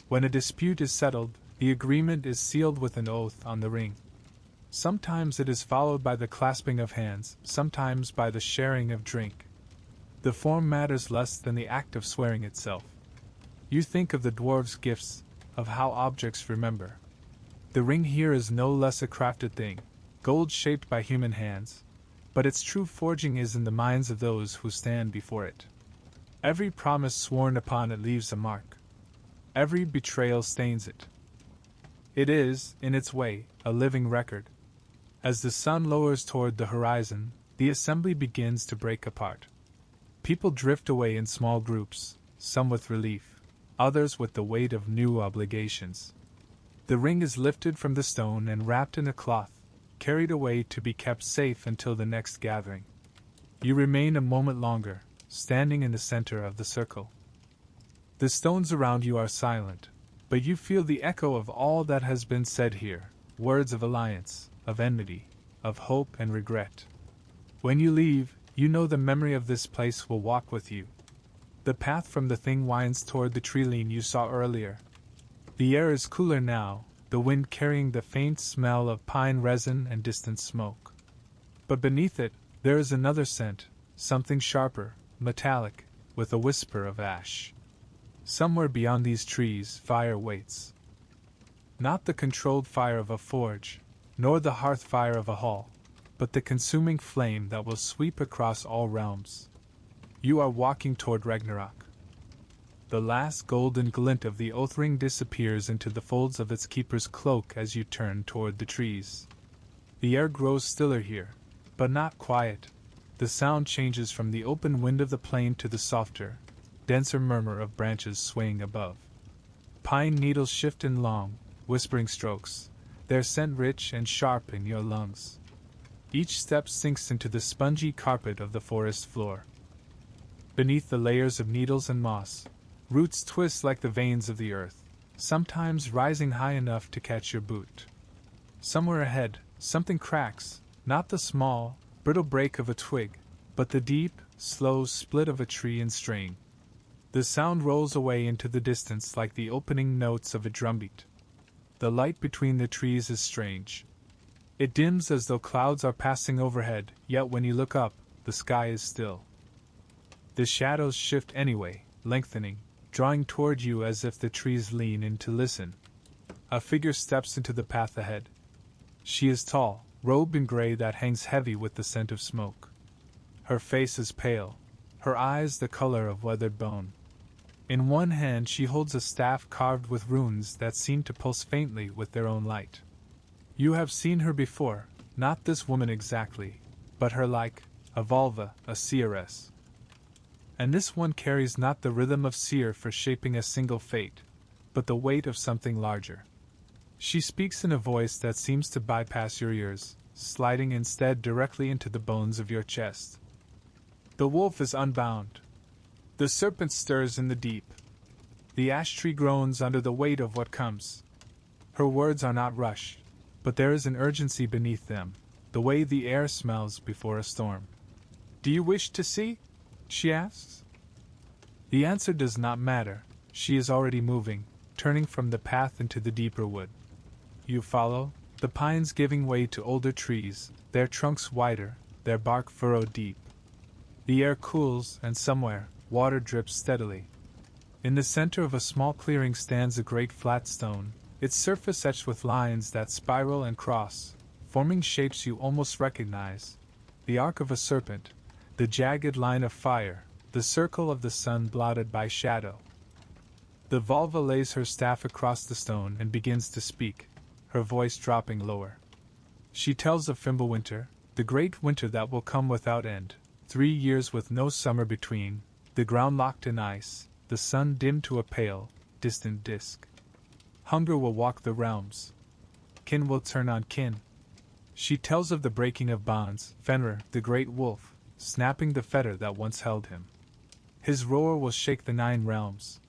When a dispute is settled, the agreement is sealed with an oath on the ring. Sometimes it is followed by the clasping of hands, sometimes by the sharing of drink. The form matters less than the act of swearing itself. You think of the dwarves' gifts, of how objects remember. The ring here is no less a crafted thing, gold shaped by human hands, but its true forging is in the minds of those who stand before it. Every promise sworn upon it leaves a mark. Every betrayal stains it. It is, in its way, a living record. As the sun lowers toward the horizon, the assembly begins to break apart. People drift away in small groups, some with relief, others with the weight of new obligations. The ring is lifted from the stone and wrapped in a cloth, carried away to be kept safe until the next gathering. You remain a moment longer, standing in the center of the circle. The stones around you are silent, but you feel the echo of all that has been said here, words of alliance, of enmity, of hope and regret. When you leave, you know the memory of this place will walk with you. The path from the thing winds toward the treeline you saw earlier. The air is cooler now, the wind carrying the faint smell of pine resin and distant smoke. But beneath it, there is another scent, something sharper, metallic, with a whisper of ash. Somewhere beyond these trees, fire waits. Not the controlled fire of a forge, nor the hearth fire of a hall, but the consuming flame that will sweep across all realms. You are walking toward Ragnarök. The last golden glint of the oath ring disappears into the folds of its keeper's cloak as you turn toward the trees. The air grows stiller here, but not quiet. The sound changes from the open wind of the plain to the softer, denser murmur of branches swaying above. Pine needles shift in long, whispering strokes, their scent rich and sharp in your lungs. Each step sinks into the spongy carpet of the forest floor. Beneath the layers of needles and moss, roots twist like the veins of the earth, sometimes rising high enough to catch your boot. Somewhere ahead, something cracks, not the small, brittle break of a twig, but the deep, slow split of a tree in strain. The sound rolls away into the distance like the opening notes of a drumbeat. The light between the trees is strange. It dims as though clouds are passing overhead, yet when you look up, the sky is still. The shadows shift anyway, lengthening, drawing toward you as if the trees lean in to listen. A figure steps into the path ahead. She is tall, robed in gray that hangs heavy with the scent of smoke. Her face is pale, her eyes the color of weathered bone. In one hand she holds a staff carved with runes that seem to pulse faintly with their own light. You have seen her before, not this woman exactly, but her like, a Volva, a seeress. And this one carries not the rhythm of seer for shaping a single fate, but the weight of something larger. She speaks in a voice that seems to bypass your ears, sliding instead directly into the bones of your chest. The wolf is unbound. The serpent stirs in the deep. The ash tree groans under the weight of what comes. Her words are not rushed, but there is an urgency beneath them, the way the air smells before a storm. "Do you wish to see?" she asks. The answer does not matter. She is already moving, turning from the path into the deeper wood. You follow, the pines giving way to older trees, their trunks wider, their bark furrowed deep. The air cools, and somewhere, water drips steadily. In the center of a small clearing stands a great flat stone, its surface etched with lines that spiral and cross, forming shapes you almost recognize. The arc of a serpent, the jagged line of fire, the circle of the sun blotted by shadow. The Volva lays her staff across the stone and begins to speak, her voice dropping lower. She tells of Fimbulwinter, the great winter that will come without end, 3 years with no summer between, the ground locked in ice, the sun dimmed to a pale, distant disk. Hunger will walk the realms. Kin will turn on kin. She tells of the breaking of bonds, Fenrir, the great wolf, snapping the fetter that once held him. His roar will shake the 9 realms.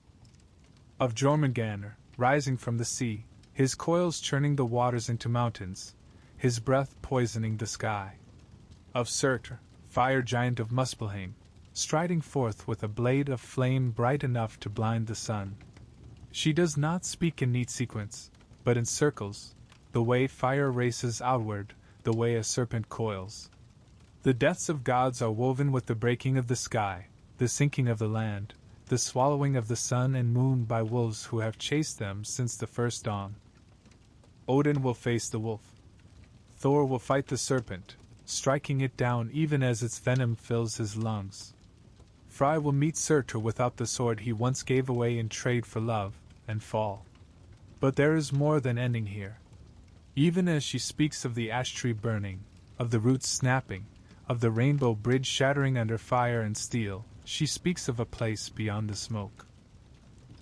Of Jormungandr, rising from the sea, his coils churning the waters into mountains, his breath poisoning the sky. Of Surtr, fire giant of Muspelheim, striding forth with a blade of flame bright enough to blind the sun. She does not speak in neat sequence, but in circles, the way fire races outward, the way a serpent coils. The deaths of gods are woven with the breaking of the sky, the sinking of the land, the swallowing of the sun and moon by wolves who have chased them since the first dawn. Odin will face the wolf. Thor will fight the serpent, striking it down even as its venom fills his lungs. Frey will meet Surtur without the sword he once gave away in trade for love, and fall. But there is more than ending here. Even as she speaks of the ash tree burning, of the roots snapping, of the rainbow bridge shattering under fire and steel, she speaks of a place beyond the smoke.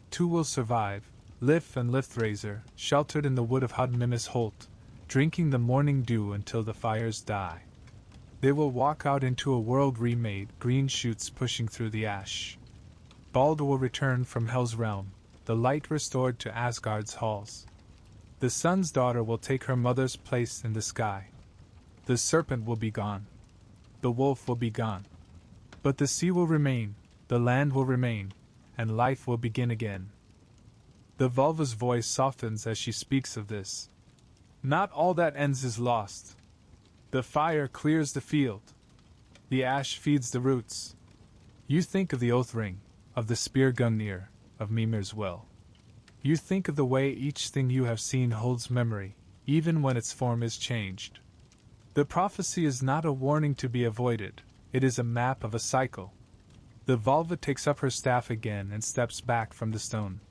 Two will survive, Lif and Liftrazor, sheltered in the wood of Hodmimis Holt, drinking the morning dew until the fires die. They will walk out into a world remade, green shoots pushing through the ash. Baldur will return from Hel's realm, the light restored to Asgard's halls. The sun's daughter will take her mother's place in the sky. The serpent will be gone. The wolf will be gone. But the sea will remain, the land will remain, and life will begin again. The Vulva's voice softens as she speaks of this. Not all that ends is lost. The fire clears the field. The ash feeds the roots. You think of the oath ring, of the spear Gungnir, of Mimir's well. You think of the way each thing you have seen holds memory, even when its form is changed. The prophecy is not a warning to be avoided, it is a map of a cycle. The Vulva takes up her staff again and steps back from the stone.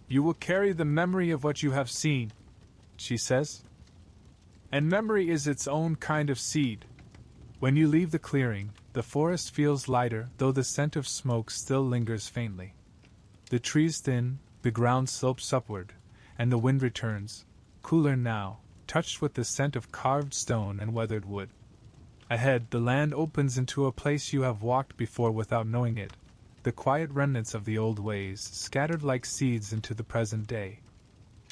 You will carry the memory of what you have seen, she says. And memory is its own kind of seed. When you leave the clearing, the forest feels lighter, though the scent of smoke still lingers faintly. The trees thin, the ground slopes upward, and the wind returns, cooler now, touched with the scent of carved stone and weathered wood. Ahead, the land opens into a place you have walked before without knowing it, the quiet remnants of the old ways, scattered like seeds into the present day.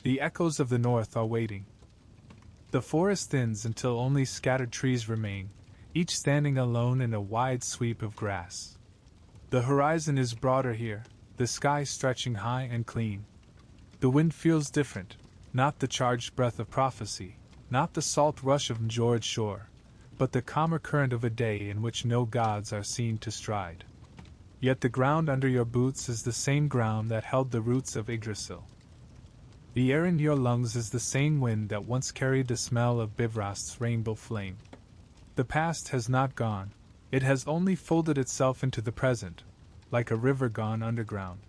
The echoes of the north are waiting. The forest thins until only scattered trees remain, each standing alone in a wide sweep of grass. The horizon is broader here, the sky stretching high and clean. The wind feels different, not the charged breath of prophecy, not the salt rush of Njord's shore, but the calmer current of a day in which no gods are seen to stride. Yet the ground under your boots is the same ground that held the roots of Yggdrasil. The air in your lungs is the same wind that once carried the smell of Bifröst's rainbow flame. The past has not gone, it has only folded itself into the present, like a river gone underground.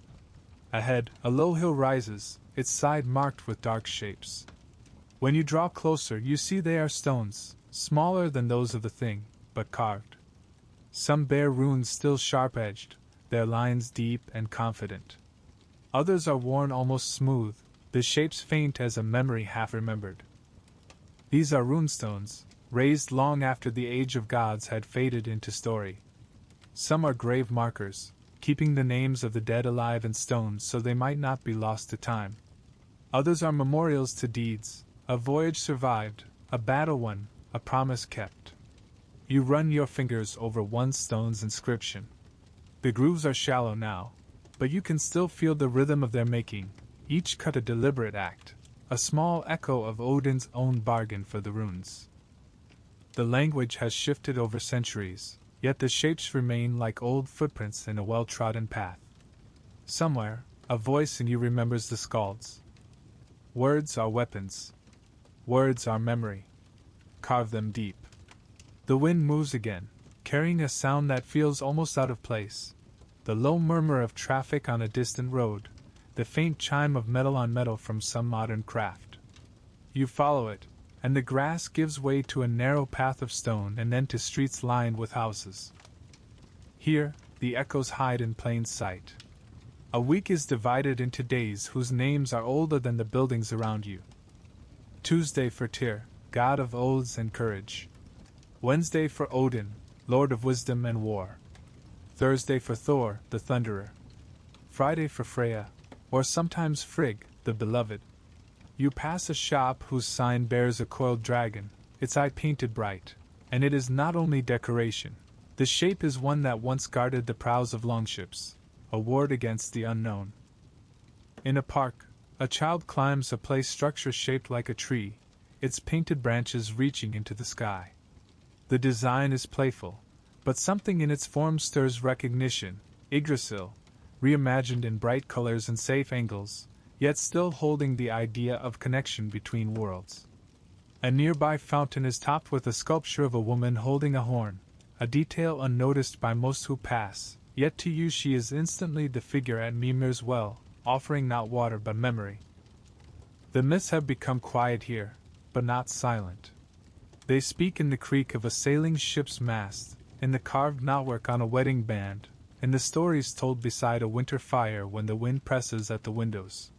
Ahead, a low hill rises, its side marked with dark shapes. When you draw closer, you see they are stones, smaller than those of the thing, but carved. Some bear runes still sharp-edged, their lines deep and confident. Others are worn almost smooth, the shapes faint as a memory half-remembered. These are runestones, raised long after the age of gods had faded into story. Some are grave markers, keeping the names of the dead alive in stone so they might not be lost to time. Others are memorials to deeds, a voyage survived, a battle won, a promise kept. You run your fingers over one stone's inscription. The grooves are shallow now, but you can still feel the rhythm of their making, each cut a deliberate act, a small echo of Odin's own bargain for the runes. The language has shifted over centuries, yet the shapes remain like old footprints in a well-trodden path. Somewhere, a voice in you remembers the skalds. Words are weapons. Words are memory. Carve them deep. The wind moves again, carrying a sound that feels almost out of place. The low murmur of traffic on a distant road, the faint chime of metal on metal from some modern craft. You follow it, and the grass gives way to a narrow path of stone and then to streets lined with houses. Here, the echoes hide in plain sight. A week is divided into days whose names are older than the buildings around you. Tuesday for Tyr, god of oaths and courage. Wednesday for Odin, lord of wisdom and war. Thursday for Thor, the thunderer. Friday for Freya, or sometimes Frigg, the beloved. You pass a shop whose sign bears a coiled dragon, its eye painted bright, and it is not only decoration. The shape is one that once guarded the prows of longships, a ward against the unknown. In a park, a child climbs a play structure shaped like a tree, its painted branches reaching into the sky. The design is playful, but something in its form stirs recognition. Yggdrasil, reimagined in bright colors and safe angles, yet still holding the idea of connection between worlds. A nearby fountain is topped with a sculpture of a woman holding a horn, a detail unnoticed by most who pass, yet to you she is instantly the figure at Mimir's well, offering not water but memory. The myths have become quiet here, but not silent. They speak in the creak of a sailing ship's mast, in the carved knotwork on a wedding band, in the stories told beside a winter fire when the wind presses at the windows.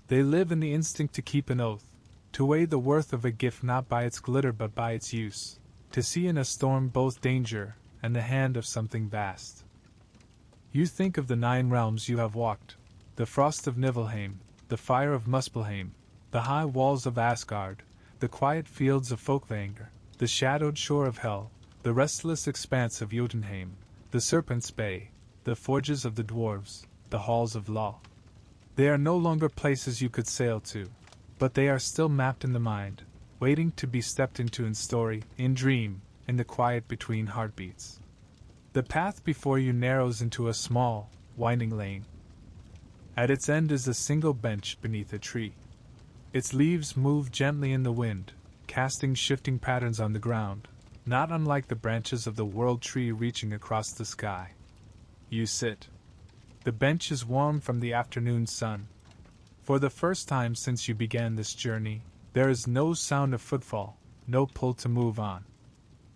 They live in the instinct to keep an oath, to weigh the worth of a gift not by its glitter but by its use, to see in a storm both danger and the hand of something vast. You think of the 9 realms you have walked, the frost of Niflheim, the fire of Muspelheim, the high walls of Asgard, the quiet fields of Folkvanger, the shadowed shore of Hel, the restless expanse of Jotunheim, the Serpent's Bay, the forges of the dwarves, the halls of Law. They are no longer places you could sail to, but they are still mapped in the mind, waiting to be stepped into in story, in dream, in the quiet between heartbeats. The path before you narrows into a small, winding lane. At its end is a single bench beneath a tree. Its leaves move gently in the wind, casting shifting patterns on the ground, not unlike the branches of the world tree reaching across the sky. You sit. The bench is warm from the afternoon sun. For the first time since you began this journey, there is no sound of footfall, no pull to move on.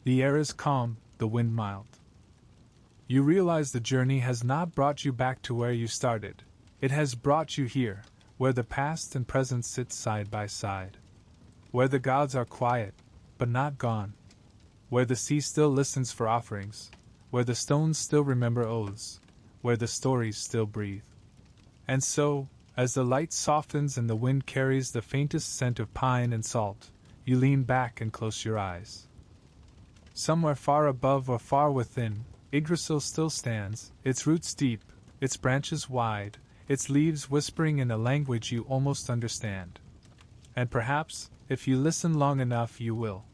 The air is calm, the wind mild. You realize the journey has not brought you back to where you started. It has brought you here, where the past and present sit side by side. Where the gods are quiet, but not gone. Where the sea still listens for offerings, where the stones still remember oaths, where the stories still breathe. And so, as the light softens and the wind carries the faintest scent of pine and salt, you lean back and close your eyes. Somewhere far above or far within, Yggdrasil still stands, its roots deep, its branches wide, its leaves whispering in a language you almost understand. And perhaps, if you listen long enough, you will.